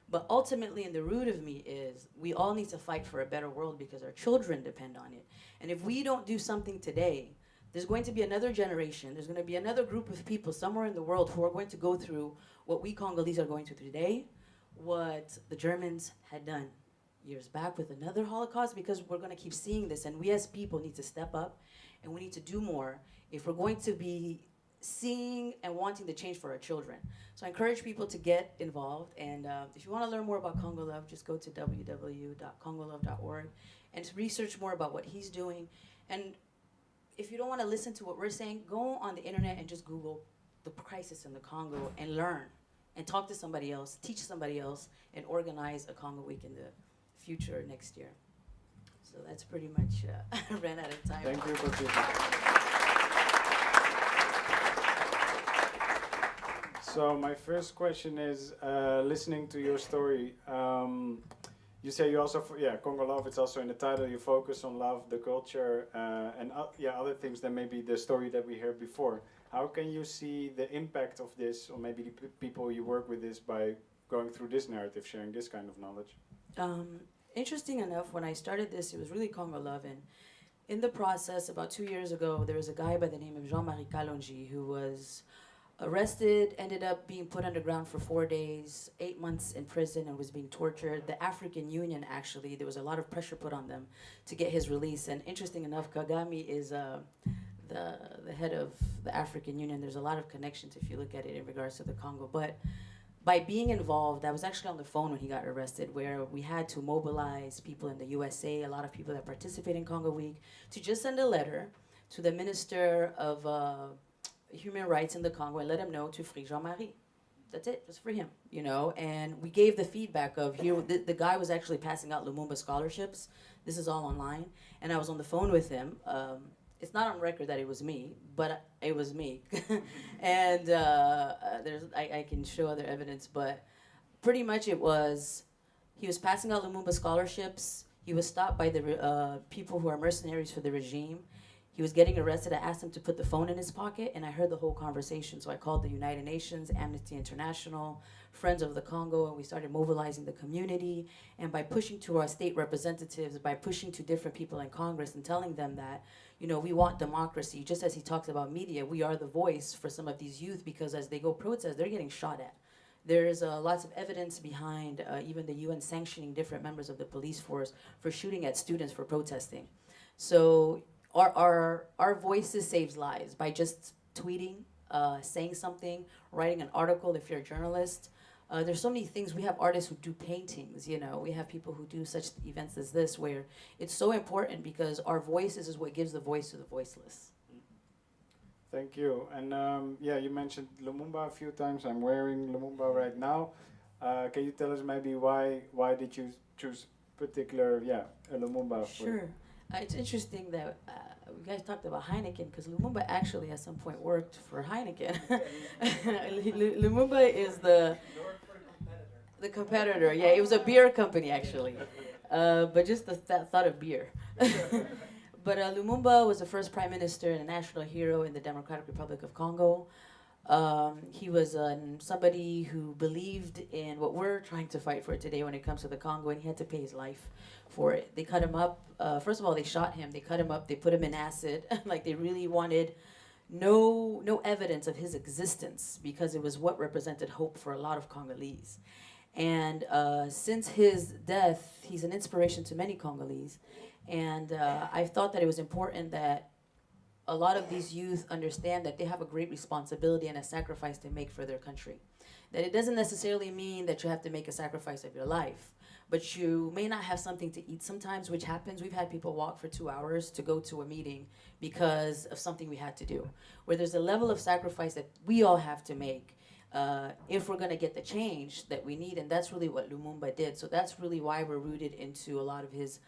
But ultimately, in the root of me is we all need to fight for a better world because our children depend on it. And if we don't do something today, there's going to be another generation, there's going to be another group of people somewhere in the world who are going to go through what we Congolese are going through today, what the Germans had done years back with another Holocaust, because we're going to keep seeing this. And we as people need to step up, and we need to do more if we're going to be seeing and wanting the change for our children. So I encourage people to get involved, and if you want to learn more about Congo Love, just go to www.congolove.org and to research more about what he's doing. And if you don't want to listen to what we're saying, go on the internet and just Google the crisis in the Congo and learn and talk to somebody else, teach somebody else, and organize a Congoweek in the future next year. So that's pretty much, I ran out of time. Thank you for So my first question is, listening to your story, you say you also, Congo Love, it's also in the title, you focus on love, the culture, and other things than maybe the story that we heard before. How can you see the impact of this, or maybe the people you work with this, by going through this narrative, sharing this kind of knowledge? Interesting enough, when I started this, it was really Congo Love, and in the process, about 2 years ago, there was a guy by the name of Jean-Marie Kalonji who was arrested, ended up being put underground for 4 days, 8 months in prison, and was being tortured. The African Union, actually, there was a lot of pressure put on them to get his release. And interesting enough, Kagame is the head of the African Union. There's a lot of connections if you look at it in regards to the Congo. But by being involved, I was actually on the phone when he got arrested, where we had to mobilize people in the USA, a lot of people that participate in Congoweek, to just send a letter to the Minister of Human Rights in the Congo and let him know to free Jean-Marie. That's it, just for him, you know. And we gave the feedback of here, the guy was actually passing out Lumumba Scholarships. This is all online. And I was on the phone with him. It's not on record that it was me, but it was me. And I can show other evidence, but pretty much it was, he was passing out Lumumba Scholarships. He was stopped by the people who are mercenaries for the regime. He was getting arrested. I asked him to put the phone in his pocket, and I heard the whole conversation. So I called the United Nations, Amnesty International, Friends of the Congo, and we started mobilizing the community. And by pushing to our state representatives, by pushing to different people in Congress and telling them that, you know, we want democracy. Just as he talks about media, we are the voice for some of these youth, because as they go protest, they're getting shot at. There's lots of evidence behind even the UN sanctioning different members of the police force for shooting at students for protesting. So our voices saves lives by just tweeting, saying something, writing an article if you're a journalist. There's so many things. We have artists who do paintings, you know. We have people who do such events as this, where it's so important because our voices is what gives the voice to the voiceless. Thank you. And you mentioned Lumumba a few times. I'm wearing Lumumba right now. Can you tell us maybe why did you choose particular Lumumba? Sure. It's interesting that you guys talked about Heineken, because Lumumba actually at some point worked for Heineken. Lumumba is the competitor. Yeah, it was a beer company actually, but just that thought of beer. But Lumumba was the first prime minister and a national hero in the Democratic Republic of Congo. He was somebody who believed in what we're trying to fight for today when it comes to the Congo, and he had to pay his life for it. They cut him up. First of all, they shot him. They cut him up. They put him in acid. Like they really wanted no evidence of his existence, because it was what represented hope for a lot of Congolese. And since his death, he's an inspiration to many Congolese. And I thought that it was important that a lot of these youth understand that they have a great responsibility and a sacrifice to make for their country. That it doesn't necessarily mean that you have to make a sacrifice of your life, but you may not have something to eat sometimes, which happens. We've had people walk for 2 hours to go to a meeting because of something we had to do, where there's a level of sacrifice that we all have to make if we're going to get the change that we need. And that's really what Lumumba did. So that's really why we're rooted into a lot of his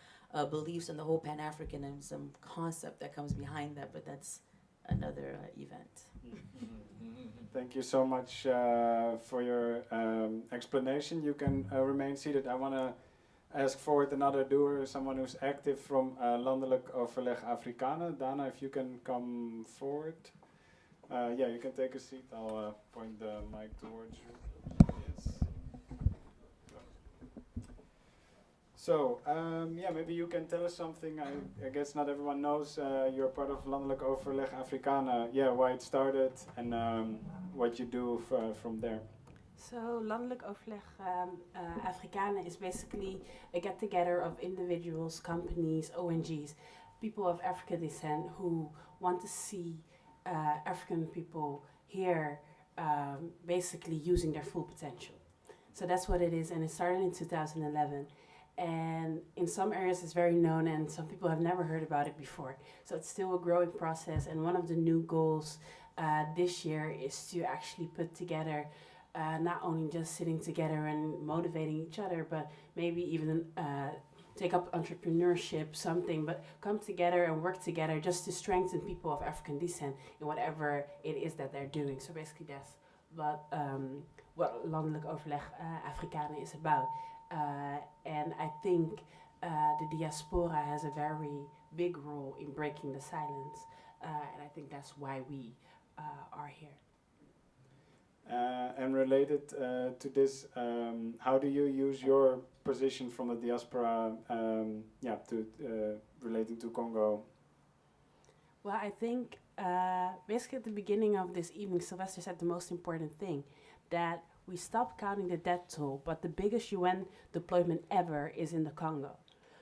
beliefs and the whole Pan-Africanism concept that comes behind that, but that's another event. Thank you so much for your explanation. You can remain seated. I want to ask forward another doer, someone who's active from Landelijk Overleg Afrikanen. Dana, if you can come forward. Yeah, you can take a seat. I'll point the mic towards you. Yes. So, yeah, maybe you can tell us something. I guess not everyone knows you're part of Landelijk Overleg Afrikanen. Yeah, why it started and what you do from there. So, Landelijk Overleg Afrikanen is basically a get-together of individuals, companies, ONGs, people of African descent who want to see African people here basically using their full potential. So that's what it is, and it started in 2011. And in some areas it's very known and some people have never heard about it before. So it's still a growing process, and one of the new goals this year is to actually put together not only just sitting together and motivating each other, but maybe even take up entrepreneurship, something, but come together and work together just to strengthen people of African descent in whatever it is that they're doing. So basically that's what Landelijk Overleg Afrikanen is about. And I think the diaspora has a very big role in breaking the silence, and I think that's why we are here. And related to this, how do you use your position from the diaspora to relating to Congo? Well, I think basically at the beginning of this evening, Sylvester said the most important thing, that we stopped counting the death toll, but the biggest UN deployment ever is in the Congo.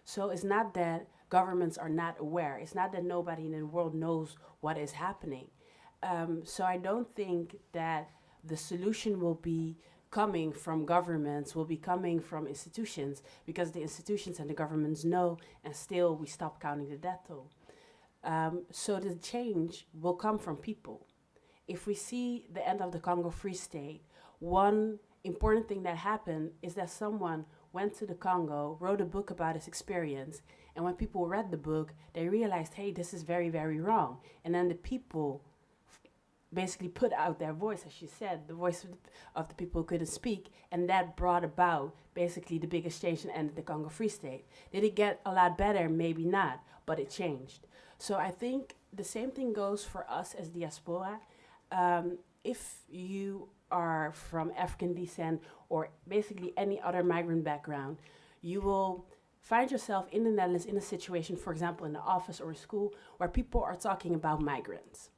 So it's not that governments are not aware. It's not that nobody in the world knows what is happening. So I don't think that the solution will be coming from governments, will be coming from institutions, because the institutions and the governments know, and still we stop counting the death toll. So the change will come from people. If we see the end of the Congo Free State, one important thing that happened is that someone went to the Congo, wrote a book about his experience, and when people read the book, they realized, hey, this is very, very wrong. And then the people basically put out their voice, as you said, the voice of the people who couldn't speak, and that brought about basically the biggest change and ended the Congo Free State. Did it get a lot better? Maybe not, but it changed. So I think the same thing goes for us as diaspora. If you are from African descent or basically any other migrant background, you will find yourself in the Netherlands in a situation, for example, in the office or a school, where people are talking about migrants.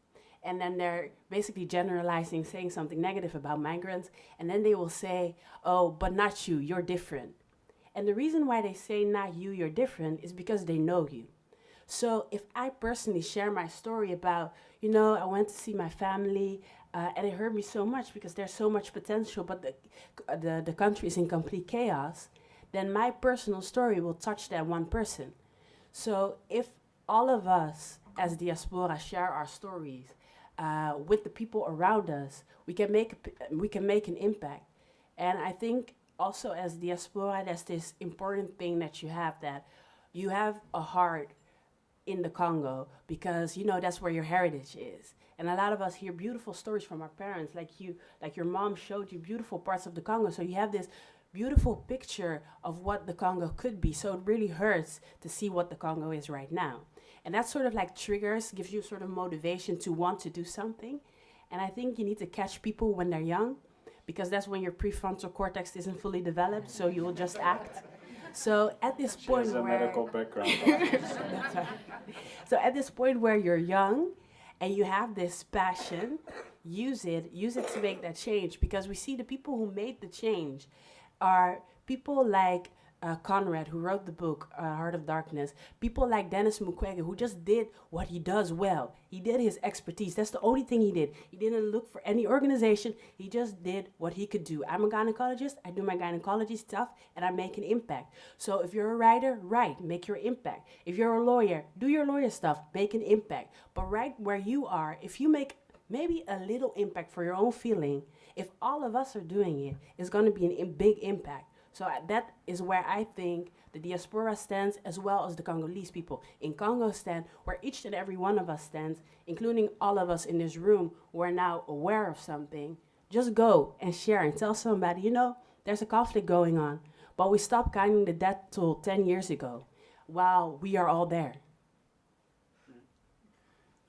And then they're basically generalizing, saying something negative about migrants, and then they will say, oh, but not you, you're different. And the reason why they say not you, you're different is because they know you. So if I personally share my story about, I went to see my family, and it hurt me so much because there's so much potential, but the country is in complete chaos, then my personal story will touch that one person. So if all of us as diaspora share our stories with the people around us, we can make an impact. And I think also as diaspora, there's this important thing that you have a heart in the Congo, because that's where your heritage is. And a lot of us hear beautiful stories from our parents, like your mom showed you beautiful parts of the Congo. So you have this beautiful picture of what the Congo could be. So it really hurts to see what the Congo is right now. And that sort of triggers, gives you sort of motivation to want to do something. And I think you need to catch people when they're young, because that's when your prefrontal cortex isn't fully developed, so you will just act. So at this point She has a medical background. That's right. So at this point where you're young and you have this passion, use it to make that change, because we see the people who made the change are people like Conrad, who wrote the book Heart of Darkness, people like Dennis Mukwege, who just did what he does well. He did his expertise. That's the only thing he did. He didn't look for any organization. He just did what he could do. I'm a gynecologist. I do my gynecology stuff, and I make an impact. So if you're a writer, write, make your impact. If you're a lawyer, do your lawyer stuff, make an impact. But right where you are, if you make maybe a little impact for your own feeling, if all of us are doing it, it's going to be a big impact. So that is where I think the diaspora stands, as well as the Congolese people in Congo stand, where each and every one of us stands, including all of us in this room who are now aware of something. Just go and share and tell somebody, you know, there's a conflict going on, but we stopped counting the death toll 10 years ago while we are all there.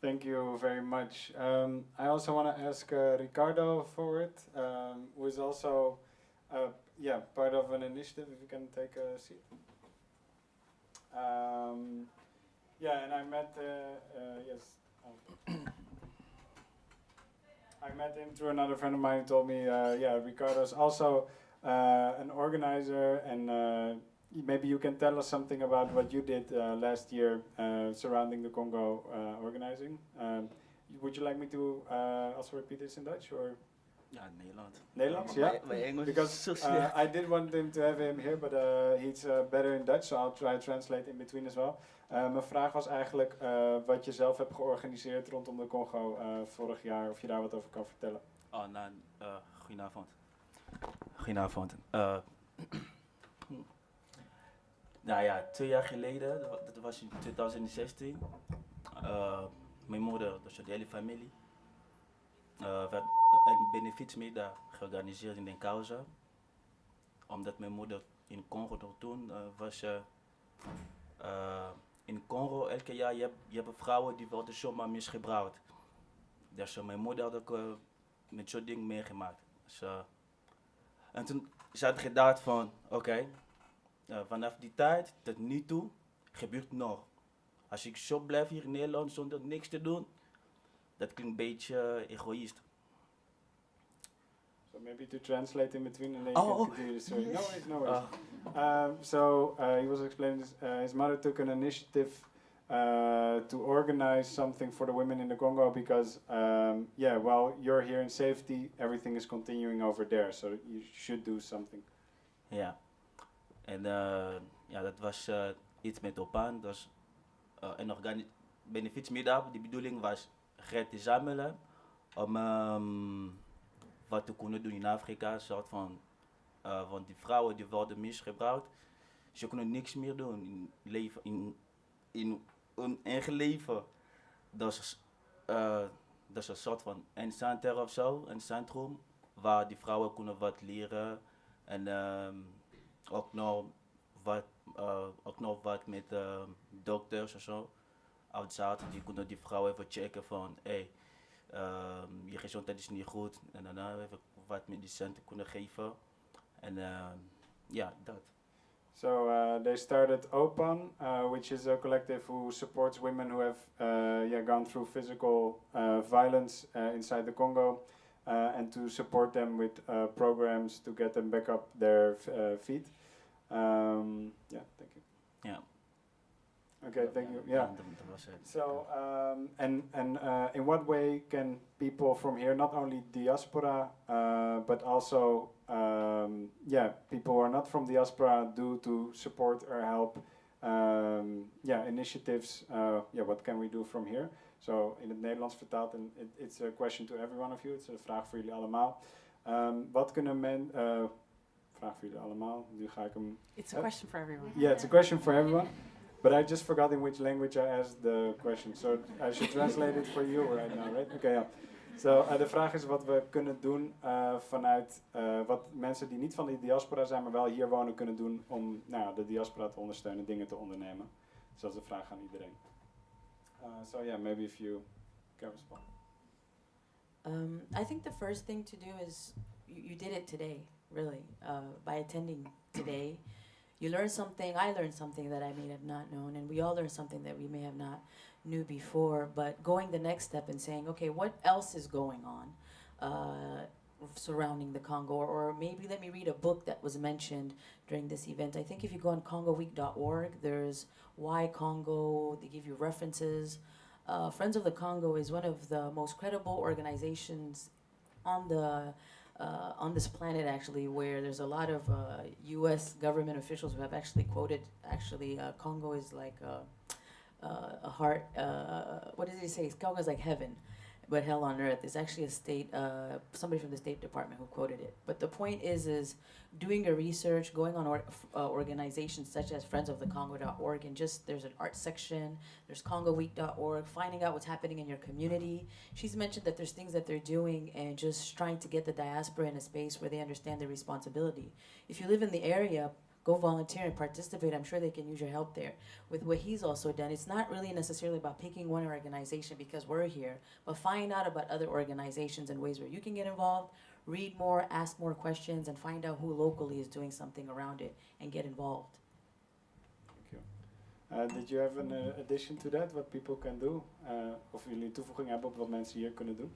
Thank you very much. I also want to ask Ricardo forward, who is also part of an initiative, if you can take a seat. And I met, I met him through another friend of mine who told me, Ricardo's also an organizer, and maybe you can tell us something about what you did last year surrounding the Congo organizing. Would you like me to also repeat this in Dutch, or? Ja, Nederland. Nederlands, yeah? My English because I did want him to have him here, but he's better in Dutch, so I'll try to translate in between as well. Mijn vraag was eigenlijk wat je zelf hebt georganiseerd rondom de Congo vorig jaar, of je daar wat over kan vertellen. Goedenavond. Goedenavond. Nou ja, 2 jaar geleden, dat was in 2016. Mijn moeder, dus de hele familie, werd een benefietsmiddag georganiseerd in Den Causa. Omdat mijn moeder in Congo toen was. In Congo elke jaar je hebt vrouwen die worden zomaar misgebruikt. Dus mijn moeder had ook met zo'n ding meegemaakt. Dus, en toen ze had gedacht van oké, vanaf die tijd tot nu toe gebeurt nog. Als ik zo blijf hier in Nederland zonder niks te doen, dat klinkt een beetje egoïst. So maybe to translate in between and then you can continue the story. No worries, no worries. He was explaining this, his mother took an initiative to organize something for the women in the Congo because, while you're here in safety, everything is continuing over there. So you should do something. Ja. En dat was iets met Opan. Dus een benefietsmiddag. Die bedoeling was geld te zamelen om wat te kunnen doen in Afrika. Een soort van, want die vrouwen die worden misgebruikt. Ze kunnen niks meer doen in hun eigen leven. Dat is een soort van een center of zo, een centrum waar die vrouwen kunnen wat leren en ook nog wat met dokters en zo. Outside, die kunnen die vrouwen even checken van je gezondheid is niet goed en daarna even wat medicijnen kunnen geven en dat. So they started OPAN, which is a collective who supports women who have gone through physical violence inside the Congo, and to support them with programs to get them back up their feet. Thank you. Yeah. Okay, thank you. Yeah. So, in what way can people from here, not only diaspora, but also people who are not from diaspora, do to support or help initiatives? What can we do from here? So in het Nederlands vertaald, and it's a question to every one of you. It's een vraag voor jullie allemaal. Wat kunnen vraag voor jullie allemaal. Nu ga ik hem. It's a question for everyone. Yeah, it's a question for everyone. But I just forgot in which language I asked the question. So I should translate it for you right now, right? Okay, yeah. So de vraag is wat we kunnen doen vanuit wat mensen die niet van de diaspora zijn, maar wel hier wonen kunnen doen om de diaspora te ondersteunen, dingen te ondernemen. Dus dat is de vraag aan iedereen. Maybe if you can respond. I think the first thing to do is you did it today, really, by attending today. You learn something, I learned something that I may have not known, and we all learned something that we may have not knew before, but going the next step and saying, okay, what else is going on? surrounding the Congo, or maybe let me read a book that was mentioned during this event. I think if you go on Congoweek.org, there's Why Congo, they give you references. Friends of the Congo is one of the most credible organizations on this planet, actually, where there's a lot of U.S. government officials who have actually quoted, Congo is like a heart, what does he say? Congo is like heaven, but hell on earth. It's actually a state, somebody from the State Department who quoted it. But the point is doing your research, going on organizations such as friendsofthecongo.org, and just there's an art section, there's congoweek.org, finding out what's happening in your community. She's mentioned that there's things that they're doing and just trying to get the diaspora in a space where they understand their responsibility. If you live in the area, go volunteer and participate. I'm sure they can use your help there. With what he's also done, it's not really necessarily about picking one organization because we're here, but find out about other organizations and ways where you can get involved, read more, ask more questions, and find out who locally is doing something around it and get involved. Thank you. Did you have an addition to that, what people can do? Of jullie toevoeging hebben op wat mensen hier kunnen doen?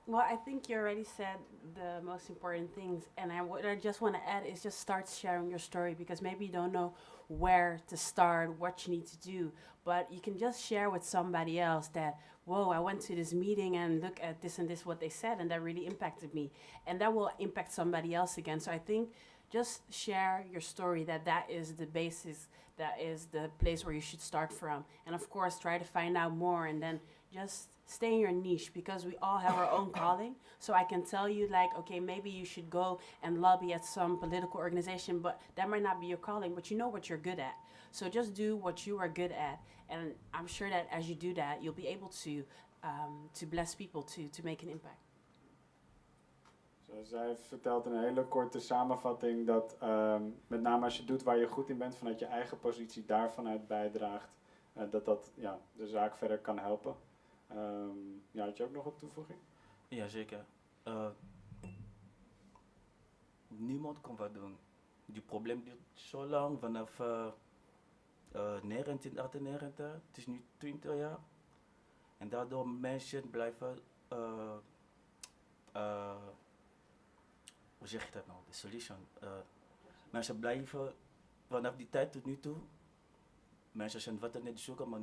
Well, I think you already said the most important things, and what I just want to add is just start sharing your story, because maybe you don't know where to start, what you need to do, but you can just share with somebody else that, whoa, I went to this meeting and look at this and this, what they said, and that really impacted me, and that will impact somebody else again. So I think just share your story, that is the basis, that is the place where you should start from, and of course try to find out more, and then just stay in your niche, because we all have our own calling. So I can tell you, like, okay, maybe you should go and lobby at some political organization, but that might not be your calling, but you know what you're good at. So just do what you are good at, and I'm sure that as you do that, you'll be able to bless people, to make an impact. Zij heeft verteld in een hele korte samenvatting dat met name als je doet waar je goed in bent, vanuit je eigen positie daarvan uit bijdraagt, dat de zaak verder kan helpen. Had je ook nog een toevoeging? Ja, zeker. Niemand kan wat doen. Die probleem duurt zo lang, vanaf 1998, het is nu 20 jaar. En daardoor mensen blijven, hoe zeg je dat nou, de solution. Mensen blijven vanaf die tijd tot nu toe, mensen zijn wat er net zoeken, maar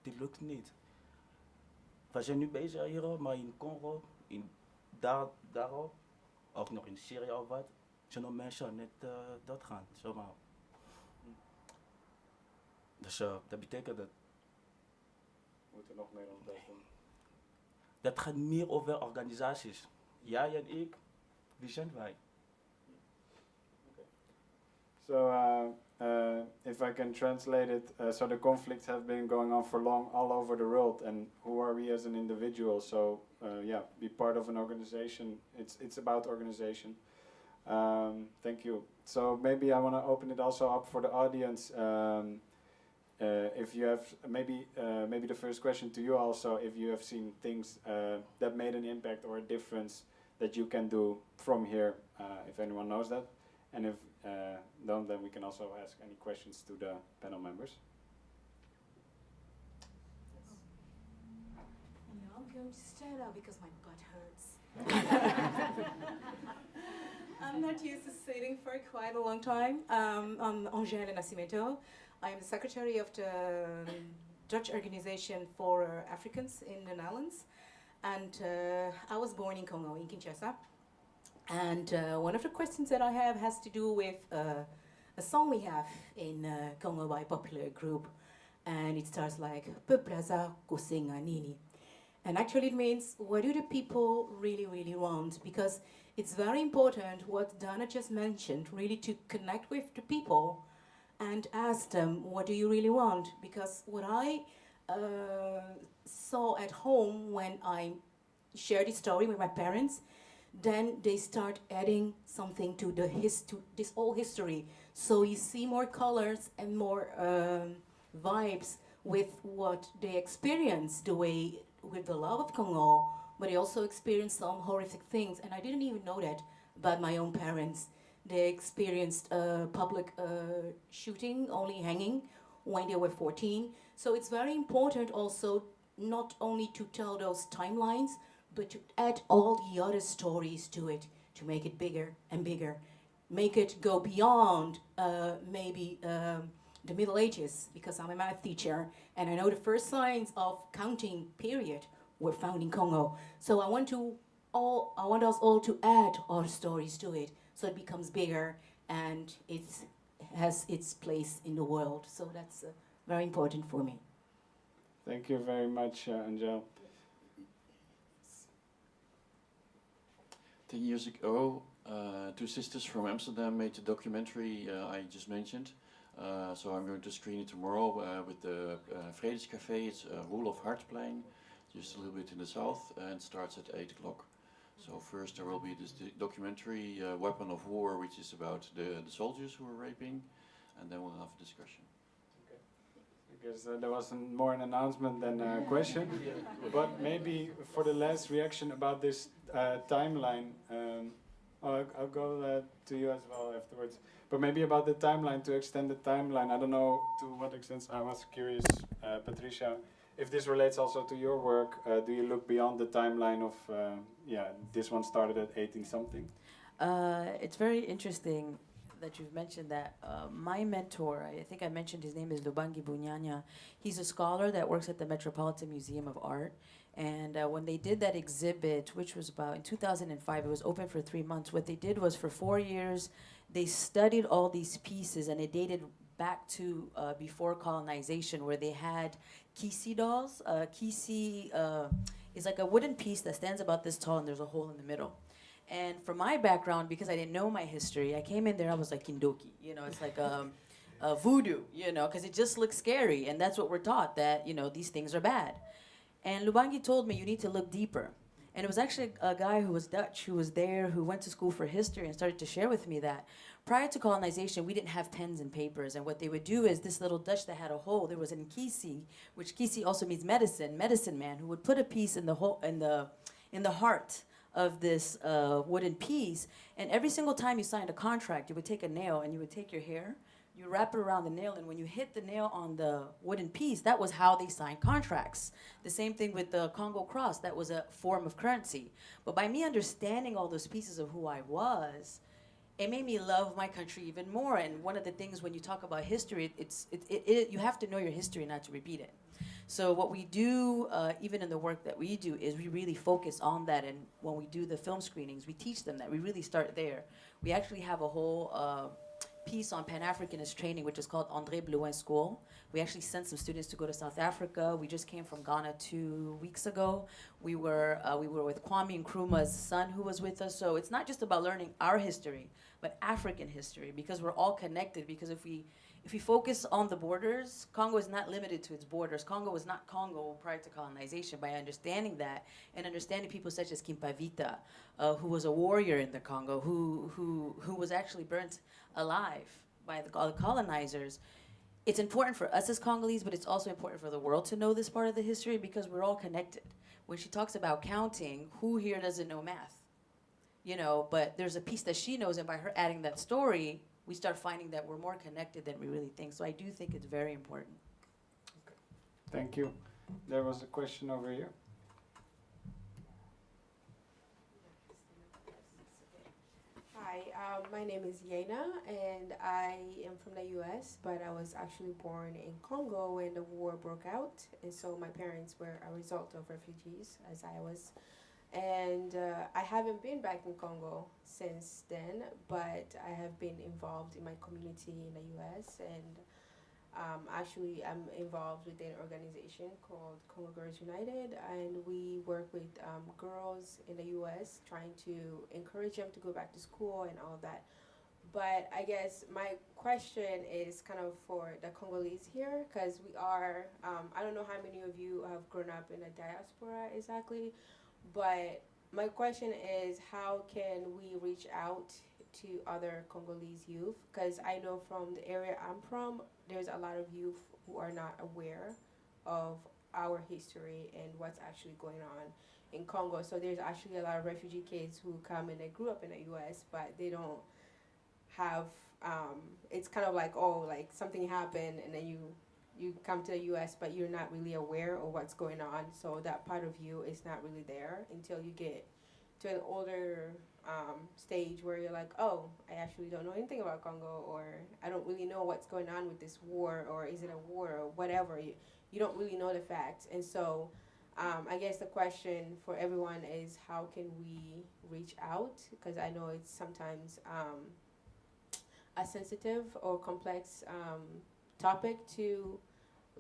dit lukt niet. We zijn nu bezig hier, maar in Congo, daarop, ook nog in Syrië of wat, zijn er mensen net doodgaan, zomaar. Dus dat betekent dat. We moeten nog meer ons best doen. Dat gaat meer over organisaties. Jij en ik, wie zijn wij? So, if I can translate it, so the conflicts have been going on for long all over the world, and who are we as an individual? So, be part of an organization. It's about organization. Thank you. So maybe I want to open it also up for the audience. If you have maybe the first question to you also, if you have seen things that made an impact or a difference that you can do from here, if anyone knows that, and if don't, then we can also ask any questions to the panel members. No, I'm going to stand up because my butt hurts. I'm not used to sitting for quite a long time. I'm Angèle Nascimento. I am the secretary of the Dutch Organization for Africans in the Netherlands. And I was born in Congo, in Kinshasa. And one of the questions that I have has to do with a song we have in Congo by a popular group. And it starts like, Peplaza kusinga nini. And actually it means, what do the people really, really want? Because it's very important what Dana just mentioned, really to connect with the people and ask them, what do you really want? Because what I saw at home when I shared this story with my parents, then they start adding something to this whole history. So you see more colors and more vibes with what they experience, the way with the love of Congo, but they also experienced some horrific things, and I didn't even know that about my own parents. They experienced public shooting, only hanging, when they were 14. So it's very important also not only to tell those timelines, but to add all the other stories to it, to make it bigger and bigger, make it go beyond maybe the Middle Ages, because I'm a math teacher and I know the first signs of counting period were found in Congo. So I want us all to add our stories to it, so it becomes bigger and it has its place in the world. So that's very important for me. Thank you very much, Angel. 10 years ago, two sisters from Amsterdam made the documentary I just mentioned. So I'm going to screen it tomorrow with the Vredescafé. It's Rule of Hartplein, just a little bit in the south, and starts at 8 o'clock. So first there will be this documentary, Weapon of War, which is about the soldiers who were raping, and then we'll have a discussion. Because there was more an announcement than a question. But maybe for the last reaction about this timeline, I'll go to you as well afterwards. But maybe about the timeline, to extend the timeline. I don't know to what extent, I was curious, Patricia, if this relates also to your work. Do you look beyond the timeline of, this one started at 18-something? It's very interesting that you've mentioned that. My mentor, I think I mentioned his name is Lubangi Bunyanya. He's a scholar that works at the Metropolitan Museum of Art. And when they did that exhibit, which was about in 2005, it was open for 3 months. What they did was for 4 years, they studied all these pieces, and it dated back to before colonization, where they had kisi dolls. Kisi is like a wooden piece that stands about this tall, and there's a hole in the middle. And from my background, because I didn't know my history, I came in there, I was like Kindoki, it's like voodoo, because it just looks scary. And that's what we're taught, that, these things are bad. And Lubangi told me, you need to look deeper. And it was actually a guy who was Dutch, who was there, who went to school for history and started to share with me that prior to colonization, we didn't have pens and papers. And what they would do is this little Dutch that had a hole, there was an kisi, which kisi also means medicine man, who would put a piece in the hole, in the heart of this wooden piece. And every single time you signed a contract, you would take a nail and you would take your hair, you wrap it around the nail, and when you hit the nail on the wooden piece, that was how they signed contracts. The same thing with the Congo cross, that was a form of currency. But by me understanding all those pieces of who I was, it made me love my country even more. And one of the things when you talk about history, you have to know your history not to repeat it. So what we do, even in the work that we do, is we really focus on that. And when we do the film screenings, we teach them that. We really start there. We actually have a whole piece on Pan-Africanist training, which is called André Blouin School. We actually sent some students to go to South Africa. We just came from Ghana 2 weeks ago. We were with Kwame Nkrumah's son, who was with us. So it's not just about learning our history, but African history, because we're all connected. Because if we focus on the borders, Congo is not limited to its borders. Congo was not Congo prior to colonization. By understanding that and understanding people such as Kimpavita, who was a warrior in the Congo, who was actually burnt alive by the colonizers, it's important for us as Congolese, but it's also important for the world to know this part of the history, because we're all connected. When she talks about counting, who here doesn't know math? But there's a piece that she knows, and by her adding that story, we start finding that we're more connected than we really think. So I do think it's very important. Okay. Thank you. There was a question over here. Hi, my name is Yena, and I am from the U.S., but I was actually born in Congo when the war broke out, and so my parents were a result of refugees, as I was. And I haven't been back in Congo since then, but I have been involved in my community in the U.S., and actually I'm involved with an organization called Congo Girls United, and we work with girls in the U.S. trying to encourage them to go back to school and all that. But I guess my question is kind of for the Congolese here, because we are, I don't know how many of you have grown up in the diaspora exactly, but my question is, how can we reach out to other Congolese youth? Because I know from the area I'm from, there's a lot of youth who are not aware of our history and what's actually going on in Congo. So there's actually a lot of refugee kids who come and they grew up in the U.S., but they don't have, it's kind of like, oh, like something happened and then you you come to the US, but you're not really aware of what's going on. So that part of you is not really there until you get to an older stage where you're like, oh, I actually don't know anything about Congo, or I don't really know what's going on with this war, or is it a war, or whatever. You don't really know the facts. And so I guess the question for everyone is, how can we reach out? Because I know it's sometimes a sensitive or complex topic to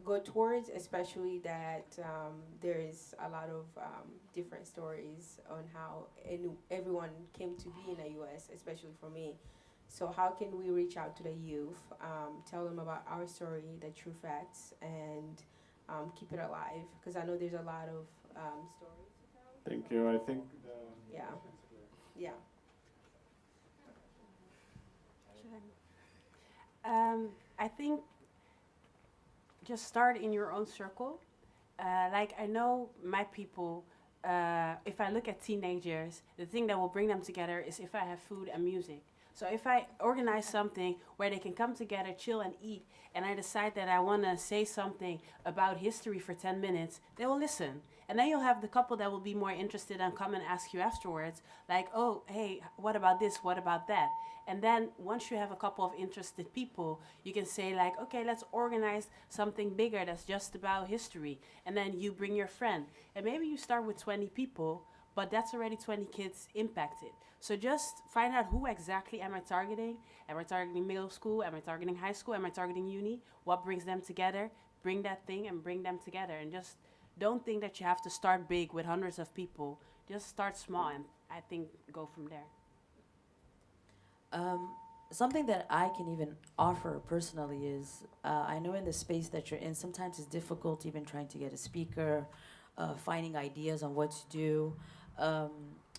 go towards, especially that there is a lot of different stories on how everyone came to be in the US, especially for me. So how can we reach out to the youth, tell them about our story, the true facts, and keep it alive? Because I know there's a lot of stories to tell. Thank you. I think yeah. Yeah. I think just start in your own circle. Like I know my people, if I look at teenagers, the thing that will bring them together is if I have food and music. So if I organize something where they can come together, chill and eat, and I decide that I want to say something about history for 10 minutes, they will listen. And then you'll have the couple that will be more interested and come and ask you afterwards, like, oh, hey, what about this? What about that? And then once you have a couple of interested people, you can say like, okay, let's organize something bigger that's just about history. And then you bring your friend. And maybe you start with 20 people, but that's already 20 kids impacted. So just find out who exactly am I targeting. Am I targeting middle school? Am I targeting high school? Am I targeting uni? What brings them together? Bring that thing and bring them together. And just don't think that you have to start big with hundreds of people. Just start small and I think go from there. Something that I can even offer personally is, I know in the space that you're in, sometimes it's difficult even trying to get a speaker, finding ideas on what to do.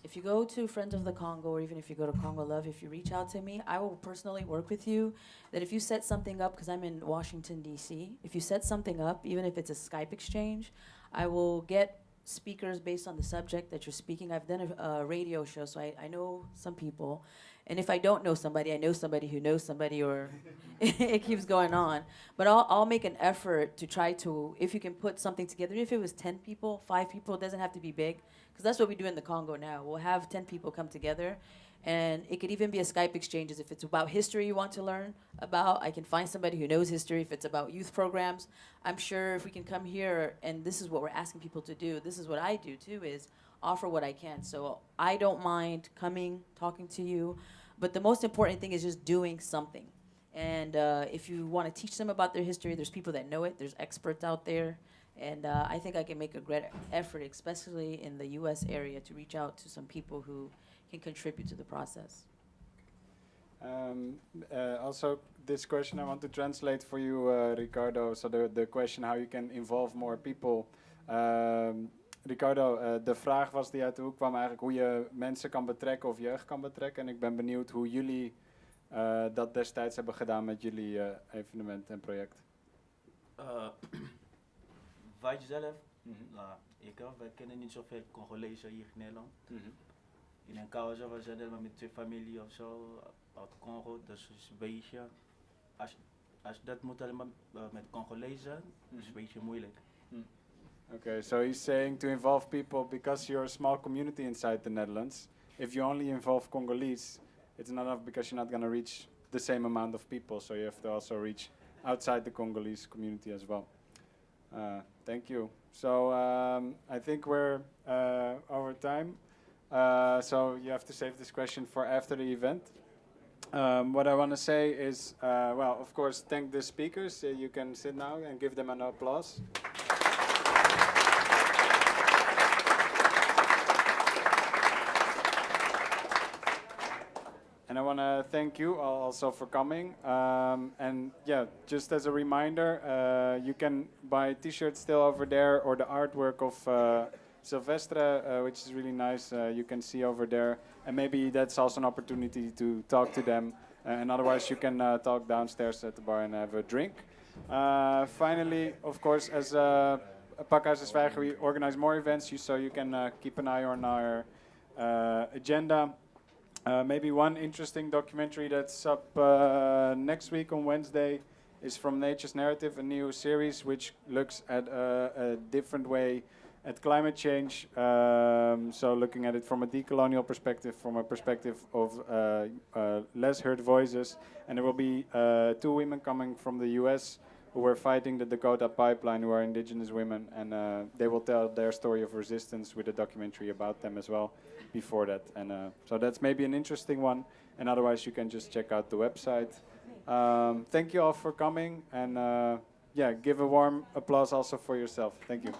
If you go to Friends of the Congo, or even if you go to Congo Love, if you reach out to me, I will personally work with you. That if you set something up, because I'm in Washington, D.C., if you set something up, even if it's a Skype exchange, I will get speakers based on the subject that you're speaking. I've done a radio show, so I know some people. And if I don't know somebody, I know somebody who knows somebody, or it keeps going on. But I'll make an effort to try to, if you can put something together, if it was 10 people, 5 people, it doesn't have to be big. Because that's what we do in the Congo now. We'll have 10 people come together. And it could even be a Skype exchange. If it's about history you want to learn about, I can find somebody who knows history. If it's about youth programs, I'm sure if we can come here, and this is what we're asking people to do, this is what I do too, is offer what I can. So I don't mind coming, talking to you, but the most important thing is just doing something. And if you want to teach them about their history, there's people that know it, there's experts out there. And I think I can make a great effort, especially in the US area, to reach out to some people who can contribute to the process. Also, this question I want to translate for you, Ricardo. So the question how you can involve more people. Ricardo, de vraag was die uit de hoek kwam eigenlijk hoe je mensen kan betrekken of jeugd kan betrekken. En ik ben benieuwd hoe jullie dat destijds hebben gedaan met jullie evenement en project. Wij zelf, wij kennen niet zoveel Congolezen hier in Nederland. In een koude we zijn helemaal met 2 familie of zo uit Congo, dus is een beetje, als dat moet allemaal met Congolezen, is een beetje moeilijk. Okay, so he's saying to involve people because you're a small community inside the Netherlands. If you only involve Congolese, it's not enough because you're not going to reach the same amount of people. So you have to also reach outside the Congolese community as well. Thank you. So I think we're over time. So you have to save this question for after the event. What I want to say is, well, of course, thank the speakers. You can sit now and give them an applause. And I want to thank you also for coming. And yeah, just as a reminder, you can buy t-shirts still over there, or the artwork of Silvestre, which is really nice, you can see over there. And maybe that's also an opportunity to talk to them. And otherwise you can talk downstairs at the bar and have a drink. Finally, of course, as Pakhuis and Zwijger, we organize more events, so you can keep an eye on our agenda. Maybe one interesting documentary that's up next week on Wednesday is From Nature's Narrative, a new series which looks at a different way at climate change. So looking at it from a decolonial perspective, from a perspective of less heard voices. And there will be 2 women coming from the US who were fighting the Dakota pipeline, who are indigenous women, and they will tell their story of resistance with a documentary about them as well before that. And so that's maybe an interesting one, and otherwise you can just check out the website. Thank you all for coming, and yeah, give a warm applause also for yourself. Thank you.